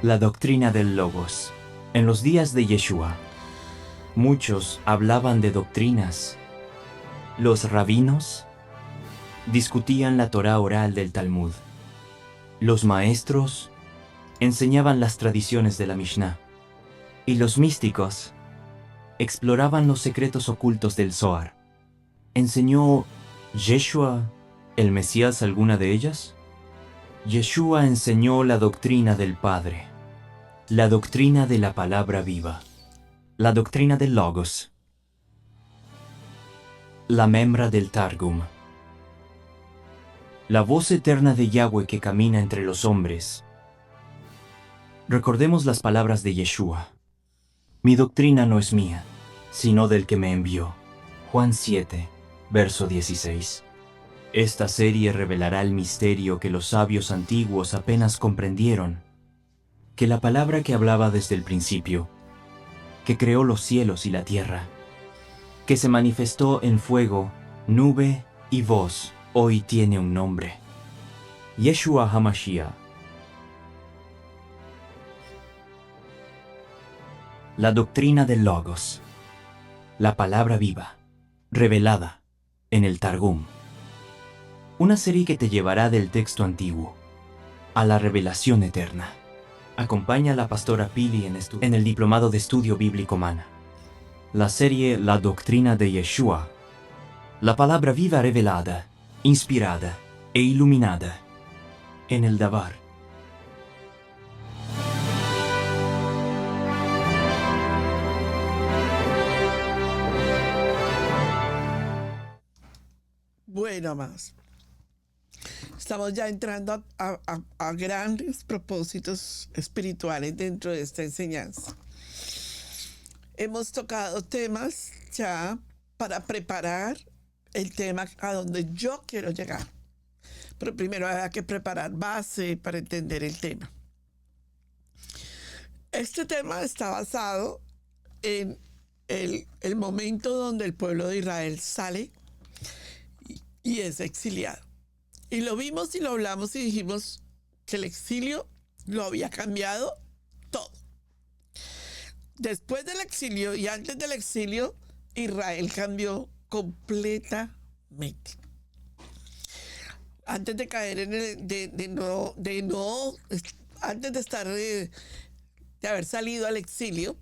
La doctrina del Logos. En los días de Yeshua, muchos hablaban de doctrinas. Los rabinos discutían la Torá oral del Talmud. Los maestros enseñaban las tradiciones de la Mishnah. Y los místicos exploraban los secretos ocultos del Zohar. ¿Enseñó Yeshua, el Mesías, alguna de ellas? Yeshua enseñó la doctrina del Padre, la doctrina de la palabra viva, la doctrina del Logos, la membra del Targum, la voz eterna de Yahweh que camina entre los hombres. Recordemos las palabras de Yeshua. Mi doctrina no es mía, sino del que me envió. Juan 7, verso 16. Esta serie revelará el misterio que los sabios antiguos apenas comprendieron, que la palabra que hablaba desde el principio, que creó los cielos y la tierra, que se manifestó en fuego, nube y voz, hoy tiene un nombre. Yeshua HaMashiach. La doctrina del Logos, la palabra viva, revelada en el Targum. Una serie que te llevará del texto antiguo a la revelación eterna. Acompaña a la pastora Pili en el Diplomado de Estudio Bíblico Mana. La serie La Doctrina de Yeshua, la palabra viva revelada, inspirada e iluminada en el Dabar. Bueno, más. Estamos ya entrando a grandes propósitos espirituales dentro de esta enseñanza. Hemos tocado temas ya para preparar el tema a donde yo quiero llegar. Pero primero hay que preparar base para entender el tema. Este tema está basado en el momento donde el pueblo de Israel sale y es exiliado. Y lo vimos y lo hablamos y dijimos que el exilio lo había cambiado todo. Después del exilio y antes del exilio, Israel cambió completamente. Antes de caer en antes de estar de haber salido al exilio,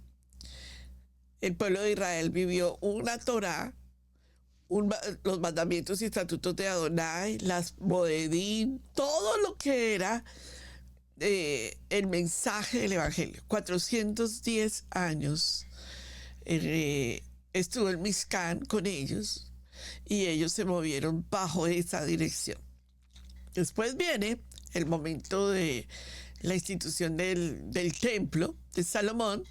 el pueblo de Israel vivió una Torá, los mandamientos y estatutos de Adonai, las Moedim, todo lo que era el mensaje del Evangelio. 410 años estuvo el Mishkan con ellos y ellos se movieron bajo esa dirección. Después viene el momento de la institución del templo de Salomón,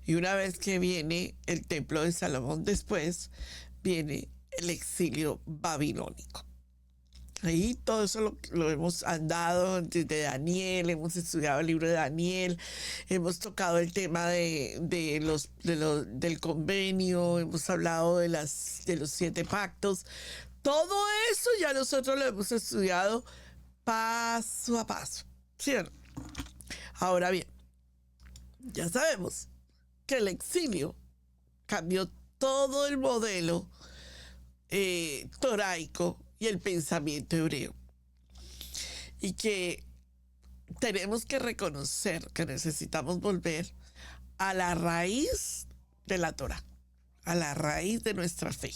y una vez que viene el templo de Salomón, después viene el exilio babilónico. Ahí todo eso lo hemos andado desde Daniel, hemos estudiado el libro de Daniel, hemos tocado el tema del convenio, hemos hablado de los 7 pactos. Todo eso ya nosotros lo hemos estudiado paso a paso, ¿cierto? Ahora bien, ya sabemos que el exilio cambió todo el modelo toraico y el pensamiento hebreo, y que tenemos que reconocer que necesitamos volver a la raíz de la Torá, a la raíz de nuestra fe.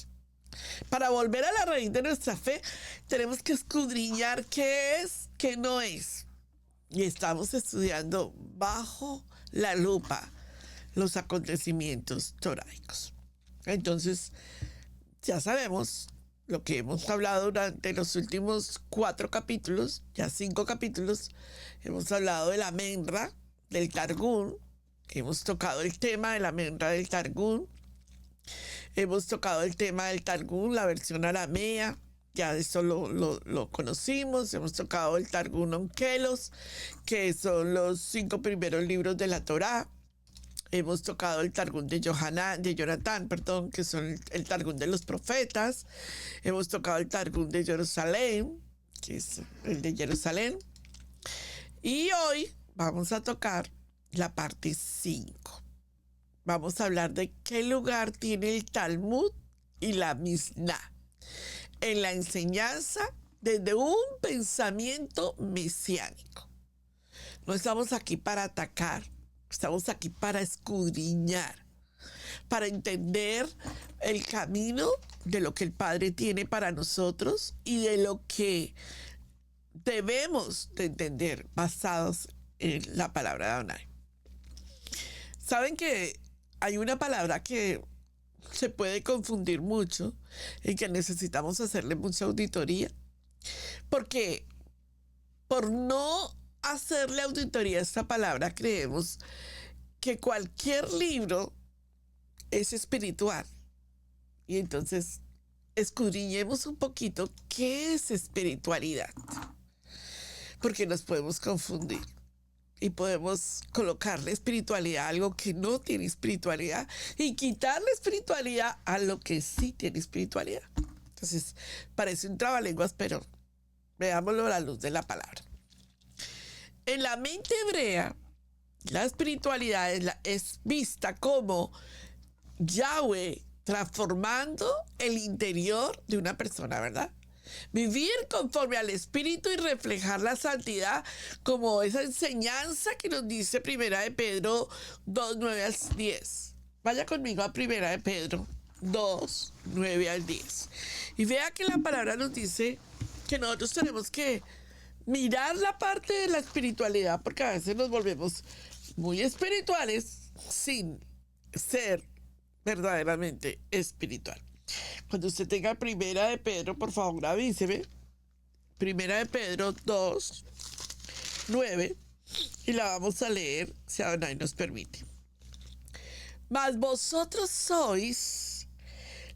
Para volver a la raíz de nuestra fe, tenemos que escudriñar qué es, qué no es. Y estamos estudiando bajo la lupa los acontecimientos toraicos. Entonces, ya sabemos lo que hemos hablado durante los últimos 4 capítulos, ya 5 capítulos. Hemos hablado de la membra del Targum, hemos tocado el tema de la membra del Targum, hemos tocado el tema del Targum, la versión aramea, ya eso lo conocimos. Hemos tocado el Targum Onkelos, que son los 5 primeros libros de la Torá. Hemos tocado el Targum de Jonatán, que son el Targum de los profetas. Hemos tocado el Targum de Jerusalén, que es el de Jerusalén. Y hoy vamos a tocar la parte 5. Vamos a hablar de qué lugar tiene el Talmud y la Mishnah en la enseñanza desde un pensamiento mesiánico. No estamos aquí para atacar, estamos aquí para escudriñar, para entender el camino de lo que el Padre tiene para nosotros y de lo que debemos de entender basados en la palabra de Adonai. Saben que hay una palabra que se puede confundir mucho y que necesitamos hacerle mucha auditoría, porque por no hacerle auditoría a esta palabra creemos que cualquier libro es espiritual. Y entonces escudriñemos un poquito qué es espiritualidad, porque nos podemos confundir y podemos colocarle espiritualidad a algo que no tiene espiritualidad y quitarle espiritualidad a lo que sí tiene espiritualidad. Entonces parece un trabalenguas, pero veámoslo a la luz de la palabra. En la mente hebrea, la espiritualidad es vista como Yahweh transformando el interior de una persona, ¿verdad? Vivir conforme al Espíritu y reflejar la santidad, como esa enseñanza que nos dice Primera de Pedro 2, 9 al 10. Vaya conmigo a Primera de Pedro 2, 9 al 10. Y vea que la palabra nos dice que nosotros tenemos que mirar la parte de la espiritualidad, porque a veces nos volvemos muy espirituales sin ser verdaderamente espiritual. Cuando usted tenga Primera de Pedro, por favor avíseme. Primera de Pedro 2, 9, y la vamos a leer si Adonai nos permite. Mas vosotros sois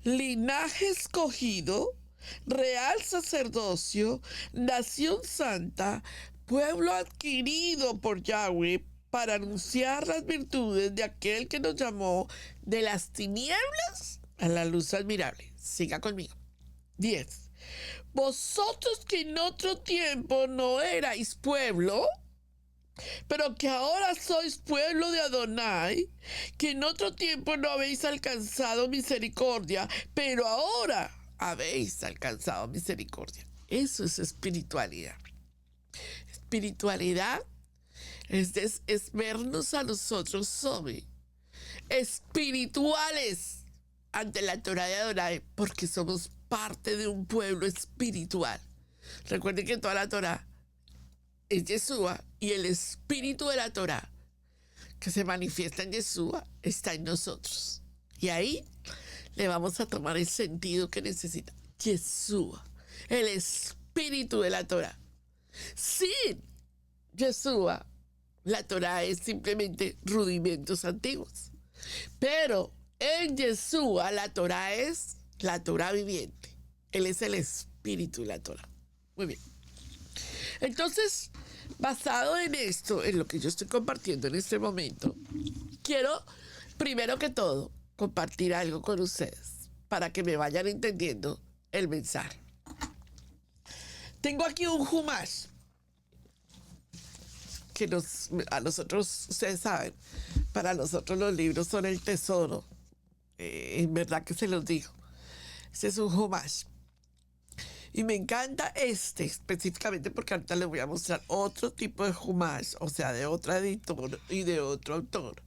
linaje escogido, real sacerdocio, nación santa, pueblo adquirido por Yahweh, para anunciar las virtudes de aquel que nos llamó de las tinieblas a la luz admirable. Siga conmigo. 10. Vosotros que en otro tiempo no erais pueblo, pero que ahora sois pueblo de Adonai, que en otro tiempo no habéis alcanzado misericordia, pero ahora habéis alcanzado misericordia. Eso es espiritualidad. Espiritualidad es vernos a nosotros sobre espirituales ante la Torah de Adonai, porque somos parte de un pueblo espiritual. Recuerden que toda la Torah es Yeshua y el espíritu de la Torah que se manifiesta en Yeshua está en nosotros. Y ahí le vamos a tomar el sentido que necesita Yeshua, el espíritu de la Torah. Sin Yeshua, la Torah es simplemente rudimentos antiguos. Pero en Yeshua la Torah es la Torah viviente. Él es el espíritu de la Torah. Muy bien. Entonces, basado en esto, en lo que yo estoy compartiendo en este momento, quiero, primero que todo, compartir algo con ustedes para que me vayan entendiendo el mensaje. Tengo aquí un Humash que a nosotros, ustedes saben, para nosotros los libros son el tesoro. En verdad que se los digo. Este es un Humash. Y me encanta este específicamente porque ahorita les voy a mostrar otro tipo de Humash, o sea, de otro editor y de otro autor.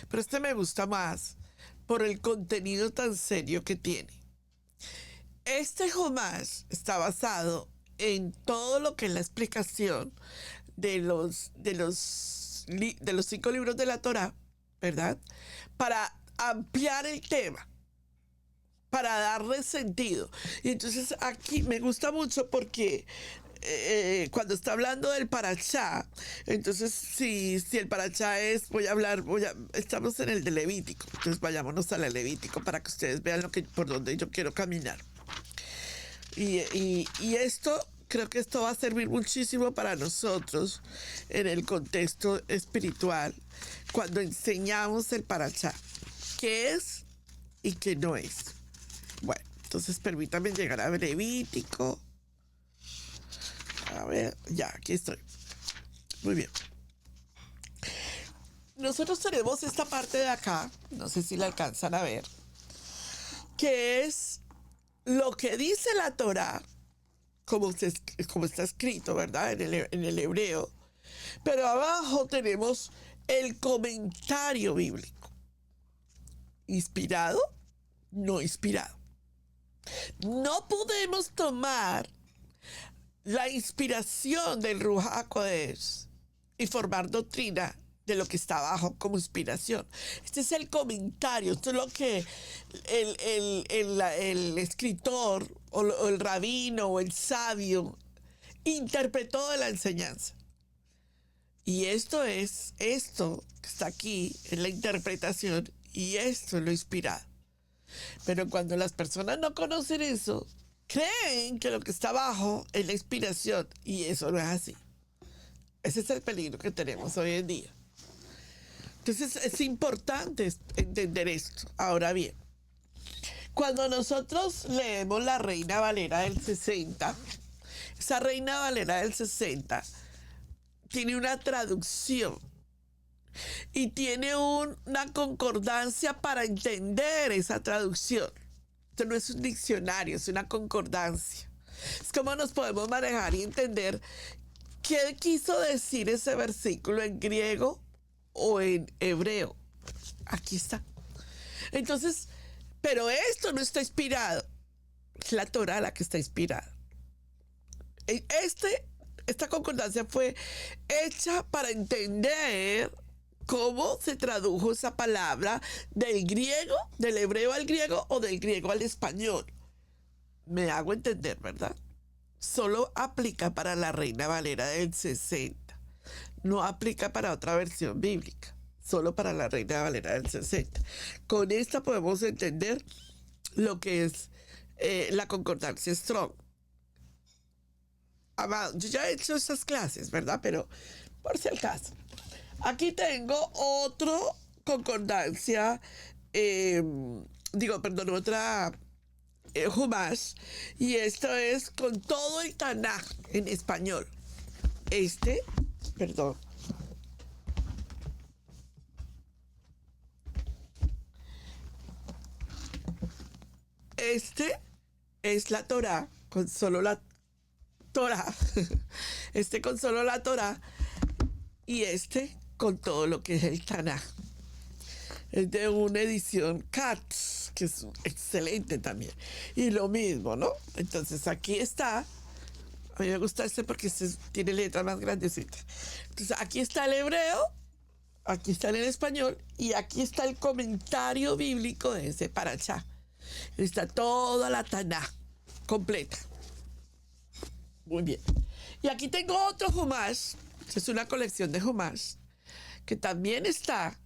Pero este me gusta más por el contenido tan serio que tiene. Este Humash está basado en todo lo que es la explicación de los 5 libros de la Torah, ¿verdad? Para ampliar el tema, para darle sentido. Y entonces aquí me gusta mucho porque cuando está hablando del parashá, entonces si el parashá es, estamos en el de Levítico, entonces vayámonos al Levítico para que ustedes vean por donde yo quiero caminar. Y esto, creo que esto va a servir muchísimo para nosotros en el contexto espiritual, cuando enseñamos el parashá, qué es y qué no es. Bueno, entonces permítanme llegar a Levítico. A ver, ya, aquí estoy. Muy bien. nosotros tenemos esta parte de acá, no sé si la alcanzan a ver, que es lo que dice la Torá, como está escrito, ¿verdad? En el hebreo. Pero abajo tenemos el comentario bíblico. ¿Inspirado? No inspirado. No podemos tomar la inspiración del Ruach HaKodesh y formar doctrina de lo que está abajo como inspiración. Este es el comentario, esto es lo que el escritor o el rabino o el sabio interpretó de la enseñanza. Y esto que está aquí, es la interpretación, y esto es lo inspirado. Pero cuando las personas no conocen eso, creen que lo que está abajo es la inspiración, y eso no es así. Ese es el peligro que tenemos hoy en día. Entonces es importante entender esto. Ahora bien, cuando nosotros leemos la Reina Valera del 60, esa Reina Valera del 60 tiene una traducción y tiene una concordancia para entender esa traducción. Esto no es un diccionario, es una concordancia. Es como nos podemos manejar y entender qué quiso decir ese versículo en griego o en hebreo. Aquí está. Entonces, pero esto no está inspirado. Es la Torá la que está inspirada. Esta concordancia fue hecha para entender cómo se tradujo esa palabra del griego, del hebreo al griego o del griego al español. Me hago entender, ¿verdad? Solo aplica para la Reina Valera del 60. No aplica para otra versión bíblica, solo para la Reina Valera del 60. Con esta podemos entender lo que es la concordancia Strong. Amado, yo ya he hecho esas clases, ¿verdad? Pero por si acaso. Aquí tengo otro concordancia, otra Humash, y esto es con todo el Tanaj en español. Este es la Torá, con solo la Torá. Con solo la Torá, y con todo lo que es el Tanaj. Es de una edición Katz, que es excelente también. Y lo mismo, ¿no? Entonces aquí está. A mí me gusta porque tiene letras más grandecitas. Entonces aquí está el hebreo, aquí está el español, y aquí está el comentario bíblico de ese parachá. Está toda la Taná completa. Muy bien. Y aquí tengo otro Humash, que es una colección de Humash, que también está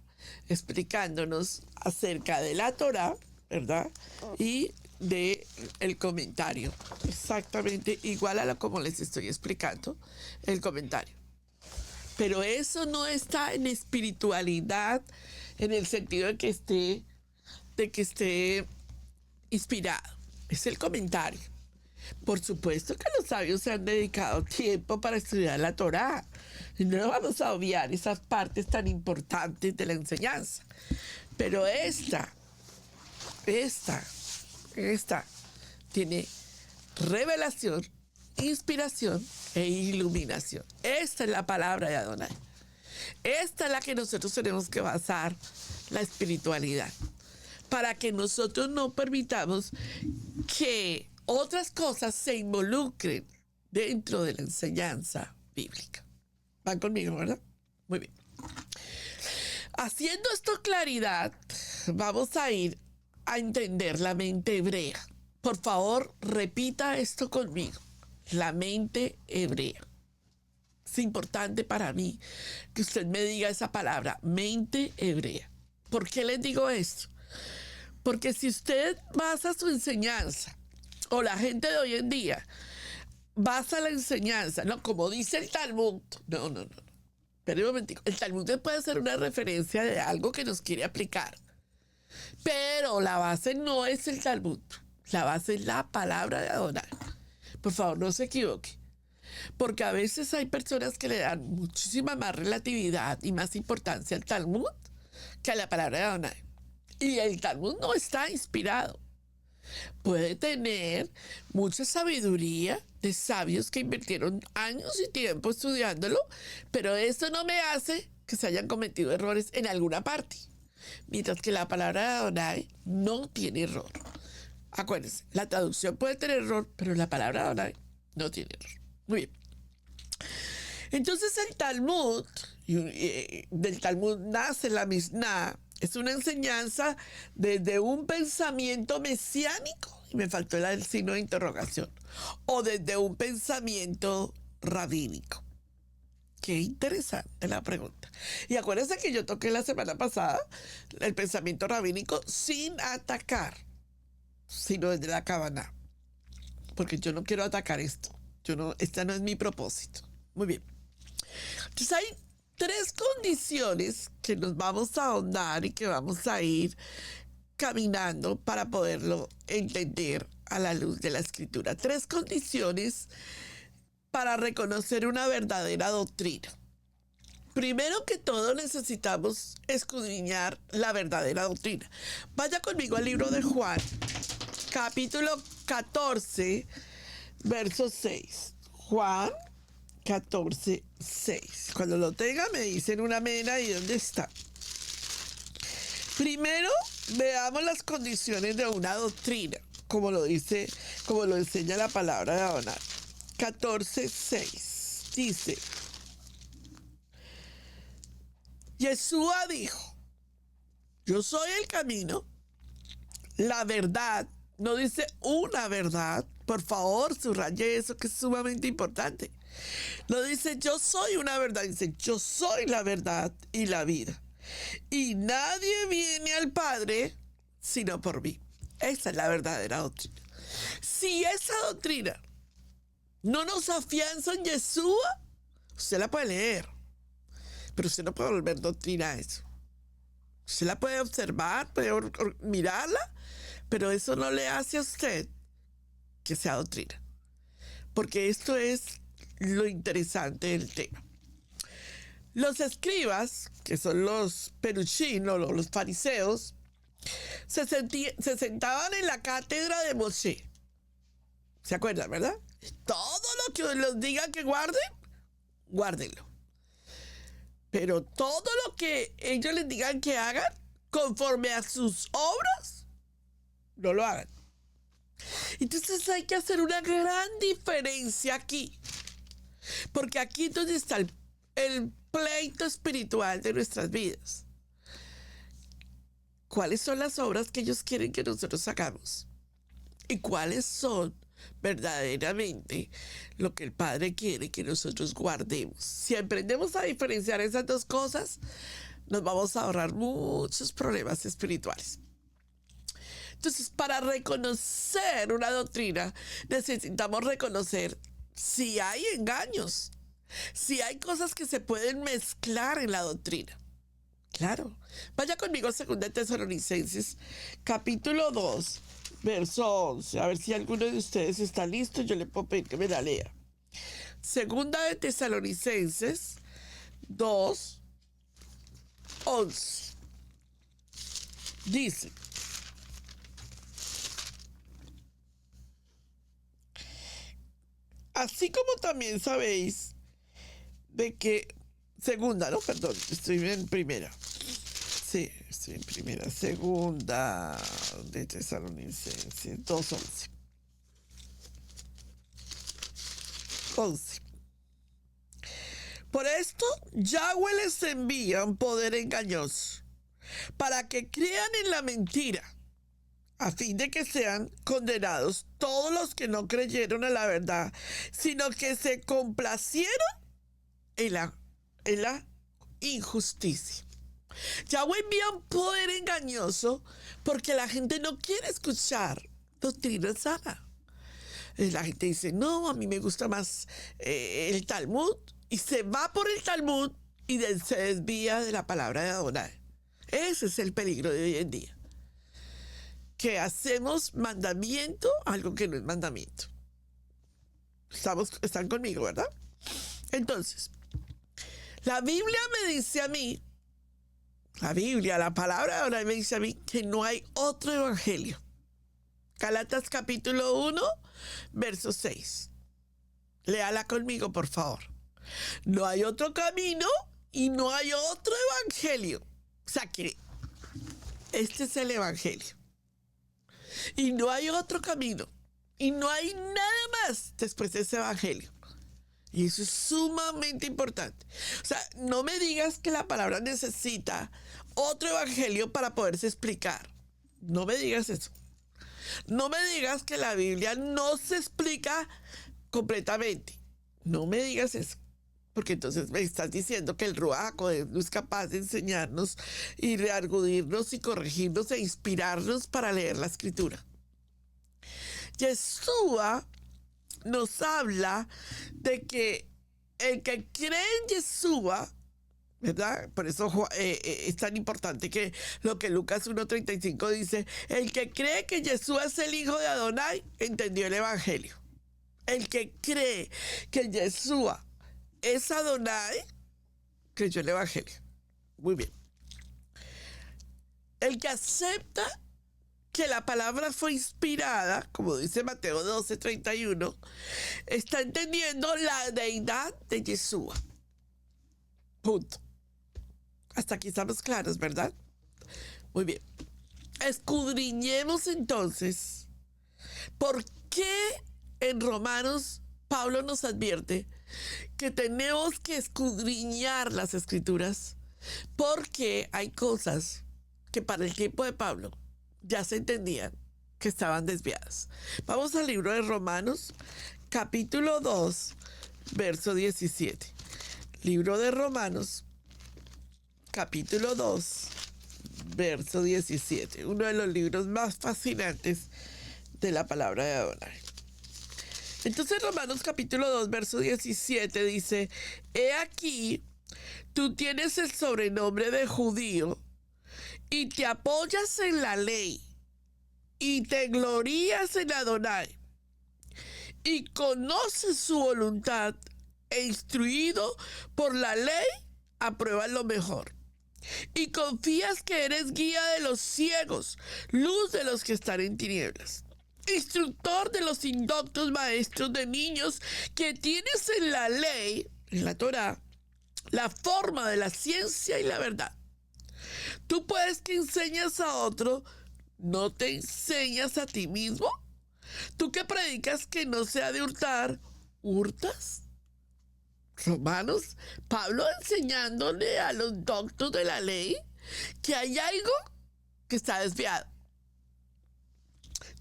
explicándonos acerca de la Torá, ¿verdad? Y de el comentario. Exactamente igual a lo como les estoy explicando el comentario. Pero eso no está en espiritualidad en el sentido de que esté inspirado. Es el comentario. Por supuesto que los sabios se han dedicado tiempo para estudiar la Torá. Y no vamos a obviar esas partes tan importantes de la enseñanza. Pero esta tiene revelación, inspiración e iluminación. Esta es la palabra de Adonai. Esta es la que nosotros tenemos que basar la espiritualidad, para que nosotros no permitamos que otras cosas se involucren dentro de la enseñanza bíblica. ¿Van conmigo, verdad? Muy bien. Haciendo esto claridad, vamos a ir a entender la mente hebrea. Por favor, repita esto conmigo. La mente hebrea. Es importante para mí que usted me diga esa palabra, mente hebrea. ¿Por qué les digo esto? Porque si usted basa su enseñanza, o la gente de hoy en día basa la enseñanza, no, como dice el Talmud, no. Pero un momentico, el Talmud puede ser una referencia de algo que nos quiere aplicar. Pero la base no es el Talmud, la base es la palabra de Adonai. Por favor, no se equivoque. Porque a veces hay personas que le dan muchísima más relatividad y más importancia al Talmud que a la palabra de Adonai. Y el Talmud no está inspirado. Puede tener mucha sabiduría de sabios que invirtieron años y tiempo estudiándolo, pero eso no me hace que se hayan cometido errores en alguna parte. Mientras que la palabra de Adonai no tiene error. Acuérdense, la traducción puede tener error, pero la palabra de Adonai no tiene error. Muy bien. Entonces el Talmud, del Talmud nace la Mishnah, es una enseñanza desde un pensamiento mesiánico, y me faltó el signo de interrogación, o desde un pensamiento rabínico. Qué interesante la pregunta. Y acuérdense que yo toqué la semana pasada el pensamiento rabínico sin atacar, sino desde la Kabaná, porque yo no quiero atacar esto. Esta no es mi propósito. Muy bien. Entonces hay 3 condiciones que nos vamos a ahondar y que vamos a ir caminando para poderlo entender a la luz de la escritura. 3 condiciones para reconocer una verdadera doctrina. Primero que todo necesitamos escudriñar la verdadera doctrina. Vaya conmigo al libro de Juan, capítulo 14, verso 6. Juan 14, 6. Cuando lo tenga me dicen una amén y dónde está. Primero veamos las condiciones de una doctrina, como lo enseña la palabra de Adonai. 14, 6. Dice: Yeshua dijo, yo soy el camino, la verdad. No dice una verdad. Por favor, subraye eso, que es sumamente importante. No dice yo soy una verdad, dice yo soy la verdad y la vida. Y nadie viene al Padre sino por mí. Esa es la verdadera doctrina. Si esa doctrina no nos afianza en Yeshua, usted la puede leer, pero usted no puede volver doctrina a eso. Usted la puede observar, puede mirarla, pero eso no le hace a usted que sea doctrina. Porque esto es lo interesante del tema. Los escribas, que son los perushim o los fariseos, se sentaban en la cátedra de Moshe. ¿Se acuerdan, verdad? Todo lo que les digan que guarden, guárdenlo. Pero todo lo que ellos les digan que hagan, conforme a sus obras, no lo hagan. Entonces hay que hacer una gran diferencia aquí. Porque aquí es donde está el pleito espiritual de nuestras vidas. ¿Cuáles son las obras que ellos quieren que nosotros hagamos? ¿Y cuáles son verdaderamente lo que el Padre quiere que nosotros guardemos? Si aprendemos a diferenciar esas dos cosas, nos vamos a ahorrar muchos problemas espirituales. Entonces, para reconocer una doctrina, necesitamos reconocer si hay engaños, si hay cosas que se pueden mezclar en la doctrina. Claro. Vaya conmigo a 2 Tesalonicenses, capítulo 2, verso 11. A ver si alguno de ustedes está listo, yo le puedo pedir que me la lea. 2 Tesalonicenses 2, 11. Dice: así como también sabéis de que estoy en primera. Sí, estoy en primera. 2 de Tesalonicenses 2:11. 11. Por esto, Yahweh les envía un poder engañoso para que crean en la mentira, a fin de que sean condenados todos los que no creyeron a la verdad, sino que se complacieron en la injusticia. Yahweh envía un poder engañoso porque la gente no quiere escuchar doctrina sana. La gente dice, no, a mí me gusta más el Talmud, y se va por el Talmud y se desvía de la palabra de Adonai. Ese es el peligro de hoy en día, que hacemos mandamiento algo que no es mandamiento. Están conmigo, ¿verdad? Entonces, la Biblia me dice a mí, la palabra ahora me dice a mí que no hay otro evangelio. Gálatas capítulo 1, verso 6. Léala conmigo, por favor. No hay otro camino y no hay otro evangelio. O sea que este es el evangelio. Y no hay otro camino. Y no hay nada más después de ese evangelio. Y eso es sumamente importante. O sea, no me digas que la palabra necesita otro evangelio para poderse explicar. No me digas eso. No me digas que la Biblia no se explica completamente. No me digas eso. Porque entonces me estás diciendo que el Ruach HaKodesh no es capaz de enseñarnos y reargudirnos y corregirnos e inspirarnos para leer la Escritura. Yeshua nos habla de que el que cree en Yeshua, ¿verdad? Por eso es tan importante que lo que Lucas 1:35 dice, el que cree que Yeshua es el hijo de Adonai, entendió el evangelio. El que cree que Yeshua es Adonai, creyó el evangelio. Muy bien. El que acepta que la palabra fue inspirada, como dice Mateo 12:31, está entendiendo la deidad de Yeshua. Punto. Hasta aquí estamos claros, ¿verdad? Muy bien. Escudriñemos entonces por qué en Romanos Pablo nos advierte que tenemos que escudriñar las Escrituras, porque hay cosas que para el tiempo de Pablo ya se entendían que estaban desviadas. Vamos al libro de Romanos, capítulo 2, verso 17. Libro de Romanos, capítulo 2, verso 17. Uno de los libros más fascinantes de la palabra de Adonai. Entonces Romanos capítulo 2, verso 17 dice, he aquí, tú tienes el sobrenombre de judío y te apoyas en la ley y te glorías en Adonai y conoces su voluntad e instruido por la ley, apruebas lo mejor. Y confías que eres guía de los ciegos, luz de los que están en tinieblas, instructor de los indoctos, maestros de niños, que tienes en la ley, en la Torá, la forma de la ciencia y la verdad. Tú puedes que enseñas a otro, ¿no te enseñas a ti mismo? Tú que predicas que no se ha de hurtar, ¿hurtas? Romanos, Pablo enseñándole a los doctos de la ley que hay algo que está desviado.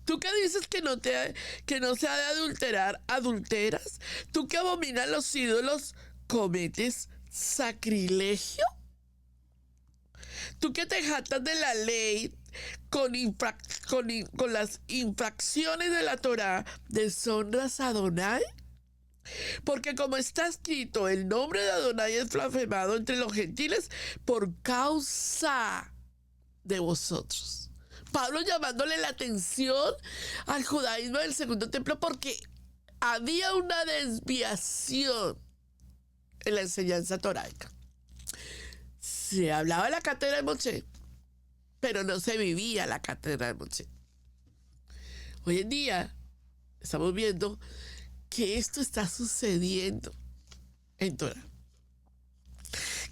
Tú que dices que no se ha de adulterar, ¿adulteras? Tú que abominas los ídolos, ¿cometes sacrilegio? Tú que te jactas de la ley con las infracciones de la Torá, ¿deshonras a Adonai? Porque como está escrito, el nombre de Adonai es blasfemado entre los gentiles por causa de vosotros. Pablo llamándole la atención al judaísmo del segundo templo porque había una desviación en la enseñanza toráica. Se hablaba de la cátedra de Moshe, pero no se vivía la cátedra de Moshe. Hoy en día estamos viendo que esto está sucediendo en Torah.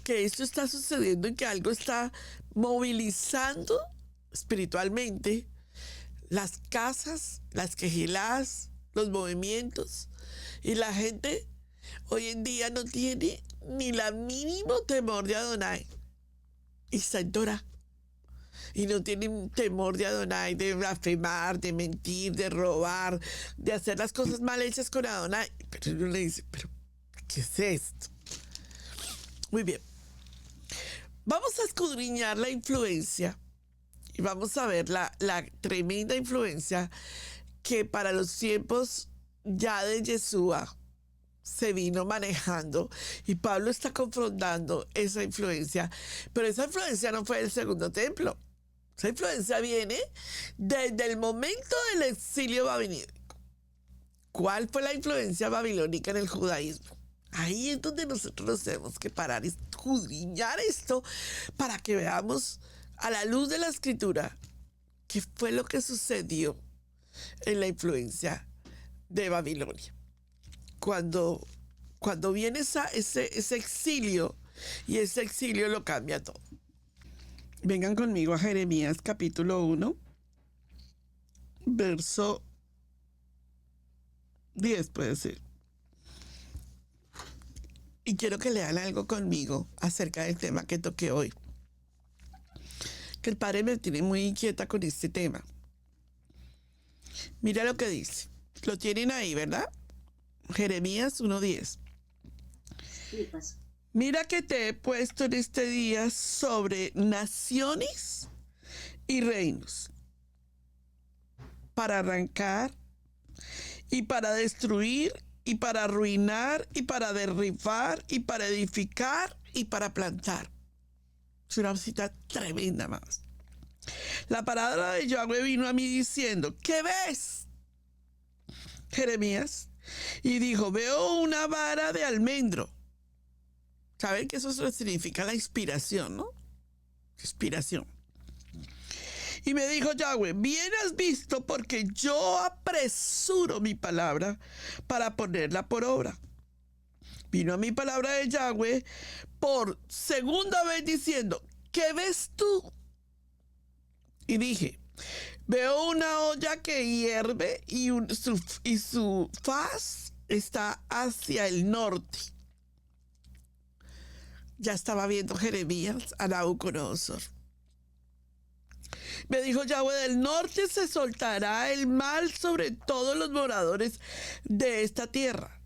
Que esto está sucediendo y que algo está movilizando espiritualmente las casas, las quejilás, los movimientos. Y la gente hoy en día no tiene ni la mínimo temor de Adonai. Y está en Torah. Y no tienen temor de Adonai, de blasfemar, de mentir, de robar, de hacer las cosas mal hechas con Adonai. Pero uno le dice, ¿pero qué es esto? Muy bien. Vamos a escudriñar la influencia y vamos a ver la tremenda influencia que para los tiempos ya de Yeshua se vino manejando, y Pablo está confrontando esa influencia, pero esa influencia no fue del segundo templo. Esa influencia viene desde el momento del exilio babilónico, ¿Cuál fue la influencia babilónica en el judaísmo? Ahí es donde nosotros nos tenemos que parar y escudriñar esto para que veamos a la luz de la escritura qué fue lo que sucedió en la influencia de Babilonia. Cuando viene ese exilio, y ese exilio lo cambia todo. Vengan conmigo a Jeremías capítulo 1, verso 10 puede ser. Y quiero que lean algo conmigo acerca del tema que toqué hoy. Que el Padre me tiene muy inquieta con este tema. Mira lo que dice. Lo tienen ahí, ¿verdad? Jeremías 1:10. Sí, pues. Mira que te he puesto en este día sobre naciones y reinos para arrancar y para destruir y para arruinar y para derribar y para edificar y para plantar. Es una cita tremenda más. La palabra de Yahweh vino a mí diciendo, ¿qué ves, Jeremías? Y dijo, veo una vara de almendro. ¿Saben que eso significa la inspiración, no? Inspiración. Y me dijo Yahweh, bien has visto porque yo apresuro mi palabra para ponerla por obra. Vino a mi palabra de Yahweh por segunda vez diciendo, ¿qué ves tú? Y dije, veo una olla que hierve y su faz está hacia el norte. Ya estaba viendo Jeremías a Nabucodonosor. Me dijo Yahweh, del norte se soltará el mal sobre todos los moradores de esta tierra.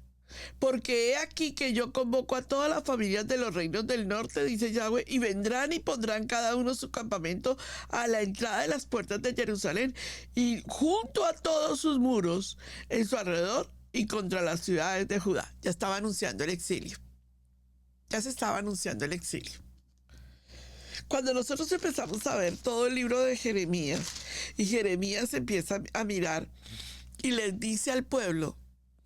Porque he aquí que yo convoco a todas las familias de los reinos del norte, dice Yahweh, y vendrán y pondrán cada uno su campamento a la entrada de las puertas de Jerusalén y junto a todos sus muros en su alrededor y contra las ciudades de Judá. Ya estaba anunciando el exilio. Ya se estaba anunciando el exilio. Cuando nosotros empezamos a ver todo el libro de Jeremías, y Jeremías empieza a mirar y les dice al pueblo,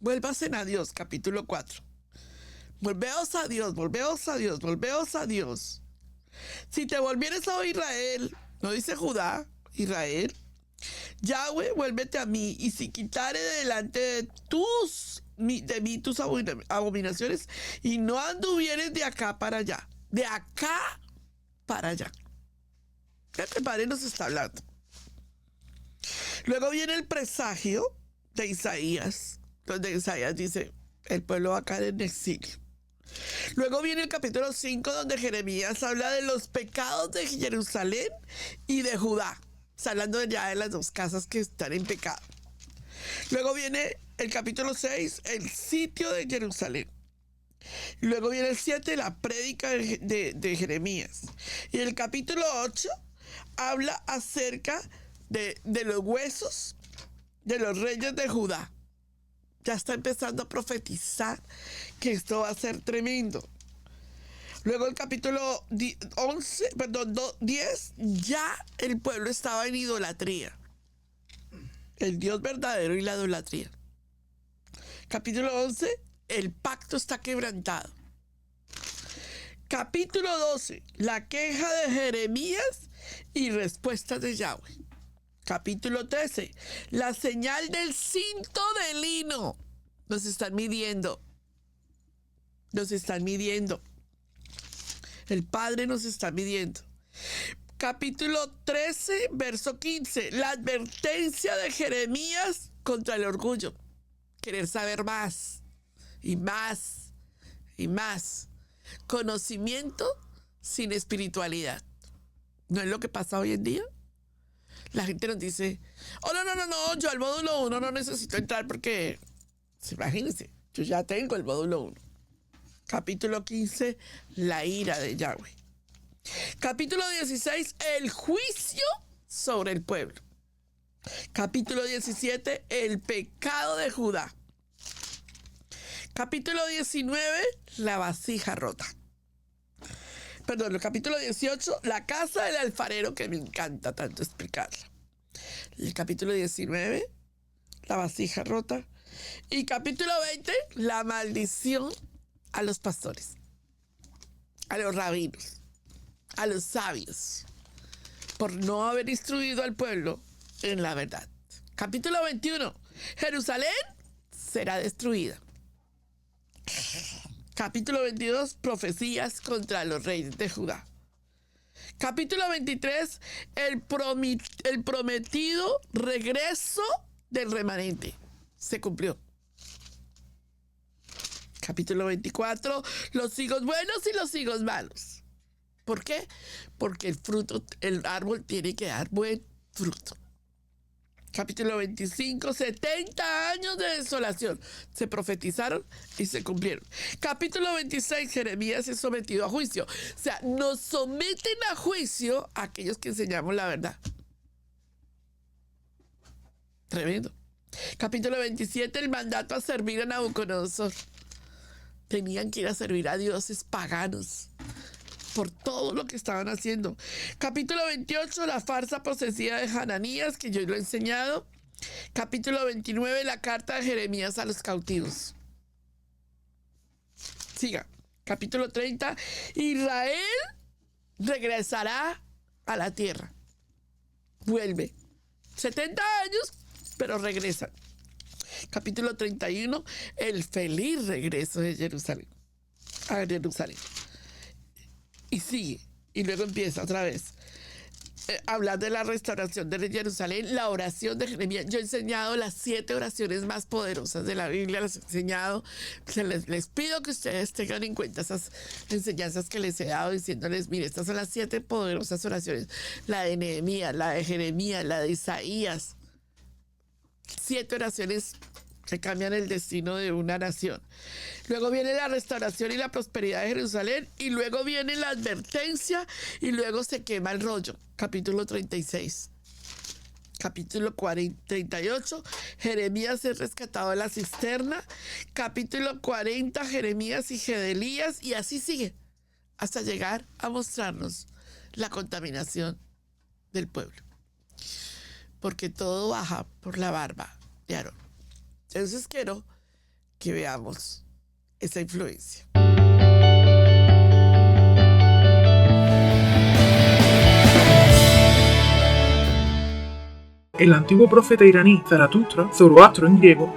vuélvasen a Dios, capítulo 4. Volveos a Dios, volveos a Dios, volveos a Dios. Si te volvieres a Israel, no dice Judá, Israel, Yahweh, vuélvete a mí, y si quitare delante de mí tus abominaciones, y no anduvieres de acá para allá, de acá para allá. El Padre nos está hablando. Luego viene el presagio de Isaías, donde Isaías dice, el pueblo va a caer en exilio. Luego viene el capítulo 5, donde Jeremías habla de los pecados de Jerusalén y de Judá. Está hablando ya de las dos casas que están en pecado. Luego viene el capítulo 6, el sitio de Jerusalén. Luego viene el 7, la prédica de Jeremías. Y el capítulo 8 habla acerca de los huesos de los reyes de Judá. Ya está empezando a profetizar que esto va a ser tremendo. Luego el capítulo 10, ya el pueblo estaba en idolatría. El Dios verdadero y la idolatría. Capítulo 11, el pacto está quebrantado. Capítulo 12, la queja de Jeremías y respuestas de Yahweh. Capítulo 13, la señal del cinto de lino. Nos están midiendo. Nos están midiendo. El Padre nos está midiendo. Capítulo 13, verso 15, la advertencia de Jeremías contra el orgullo. Querer saber más y más y más. Conocimiento sin espiritualidad. ¿No es lo que pasa hoy en día? La gente nos dice, oh, no, yo al módulo 1 no necesito entrar porque, imagínense, yo ya tengo el módulo 1. Capítulo 15, la ira de Yahweh. Capítulo 16, el juicio sobre el pueblo. Capítulo 17, el pecado de Judá. Capítulo 19, la vasija rota. Perdón, el capítulo 18, la casa del alfarero, que me encanta tanto explicarla. El capítulo 19, la vasija rota. Y capítulo 20, la maldición a los pastores, a los rabinos, a los sabios, por no haber instruido al pueblo en la verdad. Capítulo 21, Jerusalén será destruida. Capítulo 22, profecías contra los reyes de Judá. Capítulo 23, el prometido regreso del remanente. Se cumplió. Capítulo 24, los higos buenos y los higos malos. ¿Por qué? Porque el árbol tiene que dar buen fruto. Capítulo 25, 70 años de desolación. Se profetizaron y se cumplieron. Capítulo 26, Jeremías es sometido a juicio. O sea, nos someten a juicio a aquellos que enseñamos la verdad. Tremendo. Capítulo 27, el mandato a servir a Nabucodonosor. Tenían que ir a servir a dioses paganos por todo lo que estaban haciendo. Capítulo 28, la farsa posesiva de Hananías, que yo lo he enseñado. Capítulo 29, la carta de Jeremías a los cautivos. Siga. Capítulo 30, Israel regresará a la tierra. Vuelve. 70 años, pero regresan. Capítulo 31, el feliz regreso de Jerusalén. A Jerusalén. Y sigue, y luego empieza otra vez. Hablar de la restauración de Jerusalén, la oración de Jeremías. Yo he enseñado las 7 oraciones más poderosas de la Biblia, las he enseñado. Les pido que ustedes tengan en cuenta esas enseñanzas que les he dado, diciéndoles, mire, estas son las 7 poderosas oraciones. La de Nehemías, la de Jeremías, la de Isaías. 7 oraciones que cambian el destino de una nación. Luego viene la restauración y la prosperidad de Jerusalén, y luego viene la advertencia, y luego se quema el rollo. Capítulo 36. Capítulo 38, Jeremías es rescatado de la cisterna. Capítulo 40, Jeremías y Gedelías, y así sigue, hasta llegar a mostrarnos la contaminación del pueblo. Porque todo baja por la barba de Aarón. Entonces quiero que veamos esa influencia. El antiguo profeta iraní Zaratustra, Zoroastro en griego,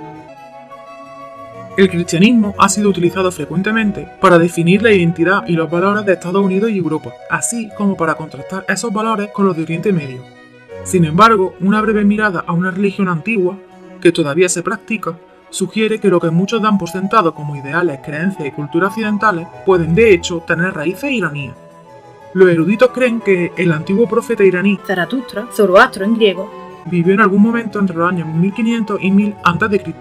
el cristianismo ha sido utilizado frecuentemente para definir la identidad y los valores de Estados Unidos y Europa, así como para contrastar esos valores con los de Oriente Medio. Sin embargo, una breve mirada a una religión antigua, que todavía se practica, sugiere que lo que muchos dan por sentado como ideales, creencias y culturas occidentales pueden de hecho tener raíces iraníes. Los eruditos creen que el antiguo profeta iraní Zaratustra, Zoroastro en griego, vivió en algún momento entre los años 1500 y 1000 a.C.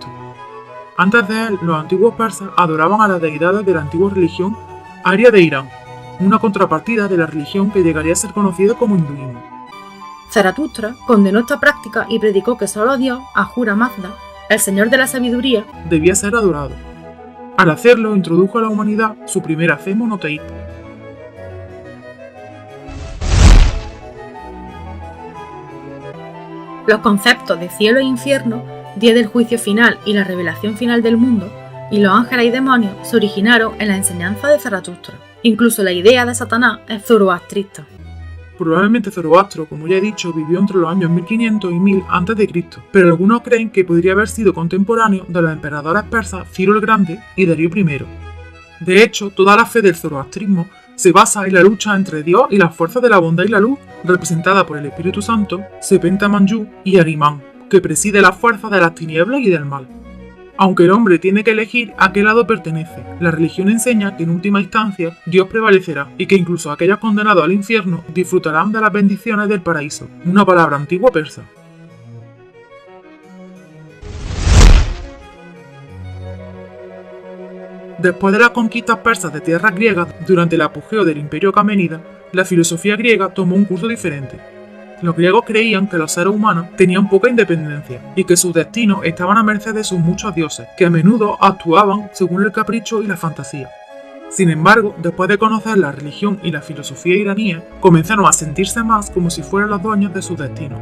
Antes de él, los antiguos persas adoraban a las deidades de la antigua religión aria de Irán, una contrapartida de la religión que llegaría a ser conocida como hinduismo. Zaratustra condenó esta práctica y predicó que solo Dios, Ahura Mazda, el señor de la sabiduría, debía ser adorado. Al hacerlo, introdujo a la humanidad su primera fe monoteísta. los conceptos de cielo e infierno, día del juicio final y la revelación final del mundo, y los ángeles y demonios se originaron en la enseñanza de Zaratustra. Incluso la idea de Satanás es zoroastrista. Probablemente Zoroastro, como ya he dicho, vivió entre los años 1500 y 1000 a.C., pero algunos creen que podría haber sido contemporáneo de los emperadores persas Ciro el Grande y Darío I. De hecho, toda la fe del zoroastrismo se basa en la lucha entre Dios y las fuerzas de la bondad y la luz, representada por el Espíritu Santo, Sepenta Manjú y Arimán, que preside las fuerzas de las tinieblas y del mal. Aunque el hombre tiene que elegir a qué lado pertenece, la religión enseña que en última instancia Dios prevalecerá y que incluso aquellos condenados al infierno disfrutarán de las bendiciones del paraíso, una palabra antigua persa. Después de las conquistas persas de tierras griegas durante el apogeo del Imperio Acaménida, la filosofía griega tomó un curso diferente. Los griegos creían que los seres humanos tenían poca independencia y que sus destinos estaban a merced de sus muchos dioses, que a menudo actuaban según el capricho y la fantasía. Sin embargo, después de conocer la religión y la filosofía iraníes, comenzaron a sentirse más como si fueran los dueños de sus destinos.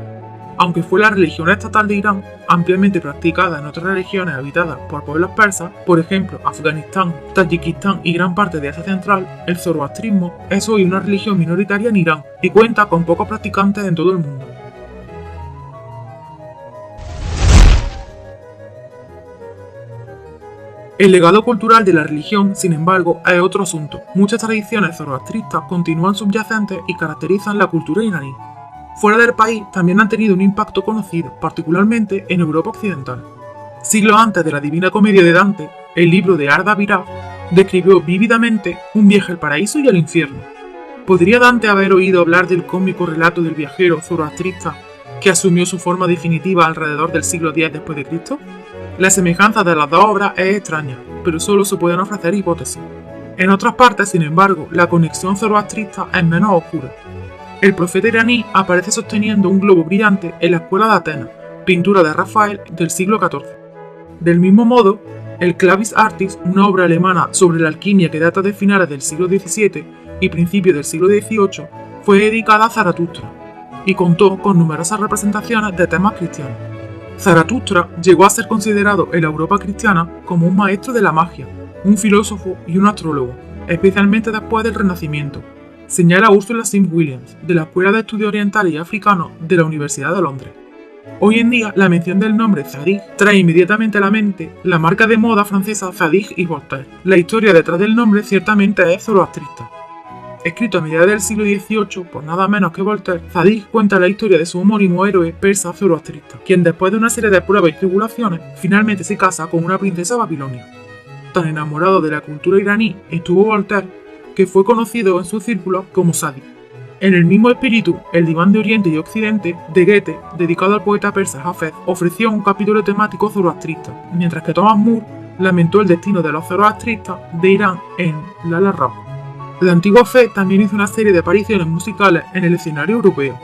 Aunque fue la religión estatal de Irán, ampliamente practicada en otras regiones habitadas por pueblos persas, por ejemplo Afganistán, Tayikistán y gran parte de Asia Central, el zoroastrismo es hoy una religión minoritaria en Irán y cuenta con pocos practicantes en todo el mundo. El legado cultural de la religión, sin embargo, es otro asunto. Muchas tradiciones zoroastristas continúan subyacentes y caracterizan la cultura iraní. Fuera del país también han tenido un impacto conocido, particularmente en Europa occidental. Siglos antes de la Divina Comedia de Dante, el libro de Arda Viraf describió vívidamente un viaje al paraíso y al infierno. ¿Podría Dante haber oído hablar del cómico relato del viajero zoroastrista que asumió su forma definitiva alrededor del siglo X después de Cristo? La semejanza de las dos obras es extraña, pero solo se pueden ofrecer hipótesis. En otras partes, sin embargo, la conexión zoroastrista es menos oscura. El profeta iraní aparece sosteniendo un globo brillante en la escuela de Atenas, pintura de Rafael del siglo XIV. Del mismo modo, el Clavis Artis, una obra alemana sobre la alquimia que data de finales del siglo XVII y principios del siglo XVIII, fue dedicada a Zaratustra y contó con numerosas representaciones de temas cristianos. Zaratustra llegó a ser considerado en la Europa cristiana como un maestro de la magia, un filósofo y un astrólogo, especialmente después del Renacimiento, señala Ursula Sim Williams, de la Escuela de Estudios Orientales y Africanos de la Universidad de Londres. Hoy en día, la mención del nombre Zadig trae inmediatamente a la mente la marca de moda francesa Zadig y Voltaire. La historia detrás del nombre ciertamente es zoroastrista. Escrito a mediados del siglo XVIII por nada menos que Voltaire, Zadig cuenta la historia de su homónimo héroe persa zoroastrista, quien después de una serie de pruebas y tribulaciones, finalmente se casa con una princesa babilonia. Tan enamorado de la cultura iraní estuvo Voltaire, que fue conocido en su círculo como Zadig. En el mismo espíritu, el Diván de Oriente y Occidente de Goethe, dedicado al poeta persa Hafez, ofreció un capítulo temático zoroastrista, mientras que Thomas More lamentó el destino de los zoroastristas de Irán en Lala Rab. La antigua fe también hizo una serie de apariciones musicales en el escenario europeo.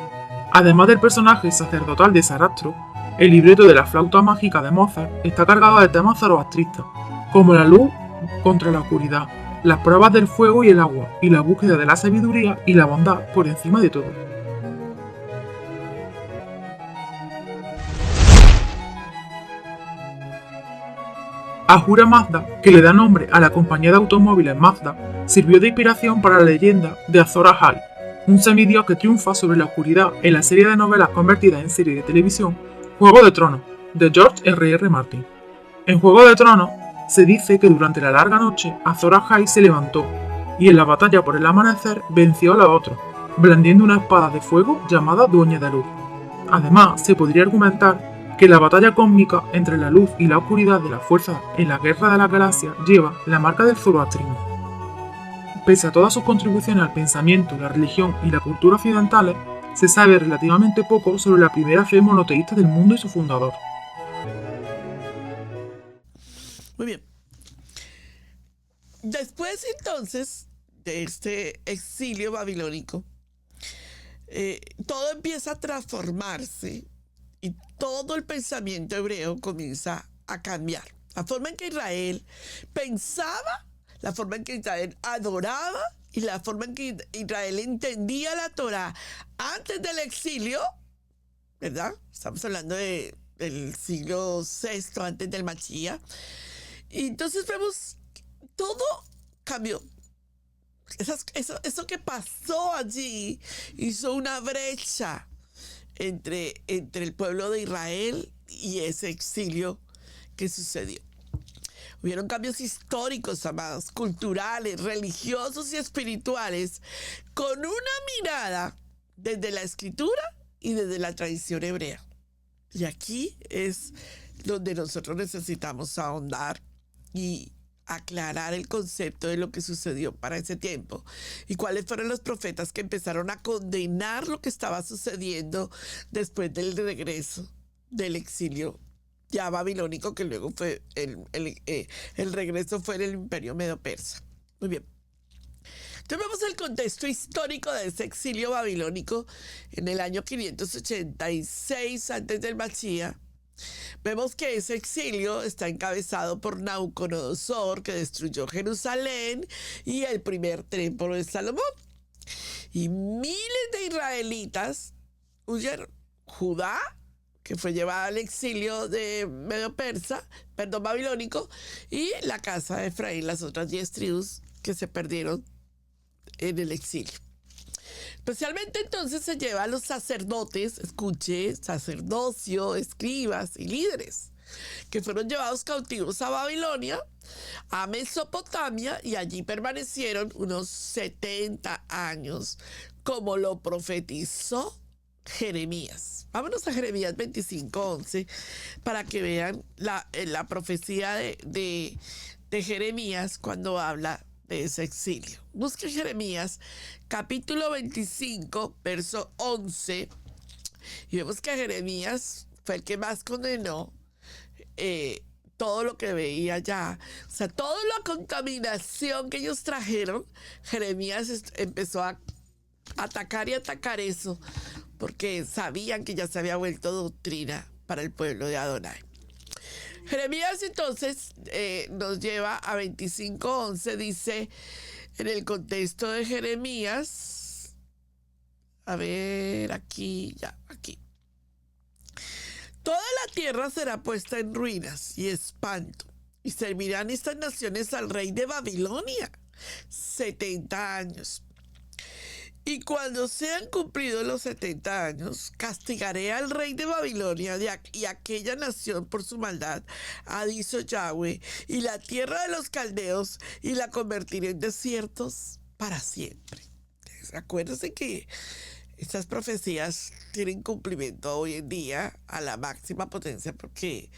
Además del personaje sacerdotal de Sarastro, el libreto de la flauta mágica de Mozart está cargado de temas zoroastristas, como la luz contra la oscuridad, las pruebas del fuego y el agua, y la búsqueda de la sabiduría y la bondad por encima de todo. Ahura Mazda, que le da nombre a la compañía de automóviles Mazda, sirvió de inspiración para la leyenda de Azor Ahai, un semidios que triunfa sobre la oscuridad en la serie de novelas convertida en serie de televisión Juego de Tronos, de George R.R. Martin. En Juego de Tronos se dice que durante la larga noche Azor Ahai se levantó y en la batalla por el amanecer venció a los otros, blandiendo una espada de fuego llamada Dueña de Luz. Además, se podría argumentar que la batalla cósmica entre la luz y la oscuridad de la fuerza en la Guerra de las Galaxias lleva la marca del zoroastrismo. Pese a todas sus contribuciones al pensamiento, la religión y la cultura occidentales, se sabe relativamente poco sobre la primera fe monoteísta del mundo y su fundador. Muy bien. Después entonces de este exilio babilónico, todo empieza a transformarse y todo el pensamiento hebreo comienza a cambiar. La forma en que Israel pensaba, la forma en que Israel adoraba y la forma en que Israel entendía la Torá antes del exilio, ¿verdad? Estamos hablando del siglo VI antes del Mashiach. Y entonces vemos, todo cambió. Eso que pasó allí hizo una brecha entre el pueblo de Israel y ese exilio que sucedió. Hubieron cambios históricos, amados, culturales, religiosos y espirituales, con una mirada desde la escritura y desde la tradición hebrea. Y aquí es donde nosotros necesitamos ahondar y aclarar el concepto de lo que sucedió para ese tiempo y cuáles fueron los profetas que empezaron a condenar lo que estaba sucediendo después del regreso del exilio ya babilónico, que luego fue el regreso fue en el imperio medo-persa. Muy bien. Entonces vemos el contexto histórico de ese exilio babilónico en el año 586 antes del Mashiach. Vemos que ese exilio está encabezado por Nabucodonosor, que destruyó Jerusalén y el primer templo de Salomón. Y miles de israelitas huyeron. Judá que fue llevada al exilio de Medio Persa, perdón, babilónico, y la casa de Efraín, las otras 10 tribus que se perdieron en el exilio. Especialmente entonces se lleva a los sacerdotes, escuche, sacerdocio, escribas y líderes, que fueron llevados cautivos a Babilonia, a Mesopotamia, y allí permanecieron unos 70 años, como lo profetizó Jeremías. Vámonos a Jeremías 25:11 para que vean la profecía de Jeremías cuando habla de ese exilio. Busque Jeremías capítulo 25 verso 11 y vemos que Jeremías fue el que más condenó todo lo que veía allá. O sea, toda la contaminación que ellos trajeron, Jeremías empezó a atacar eso, porque sabían que ya se había vuelto doctrina para el pueblo de Adonai. Jeremías entonces nos lleva a 25:11, dice en el contexto de Jeremías, a ver, aquí. Toda la tierra será puesta en ruinas y espanto, y servirán estas naciones al rey de Babilonia 70 años. Y cuando sean cumplidos los 70 años, castigaré al rey de Babilonia y aquella nación por su maldad, ha dicho Yahweh, y la tierra de los caldeos, y la convertiré en desiertos para siempre. Acuérdense que estas profecías tienen cumplimiento hoy en día a la máxima potencia, porque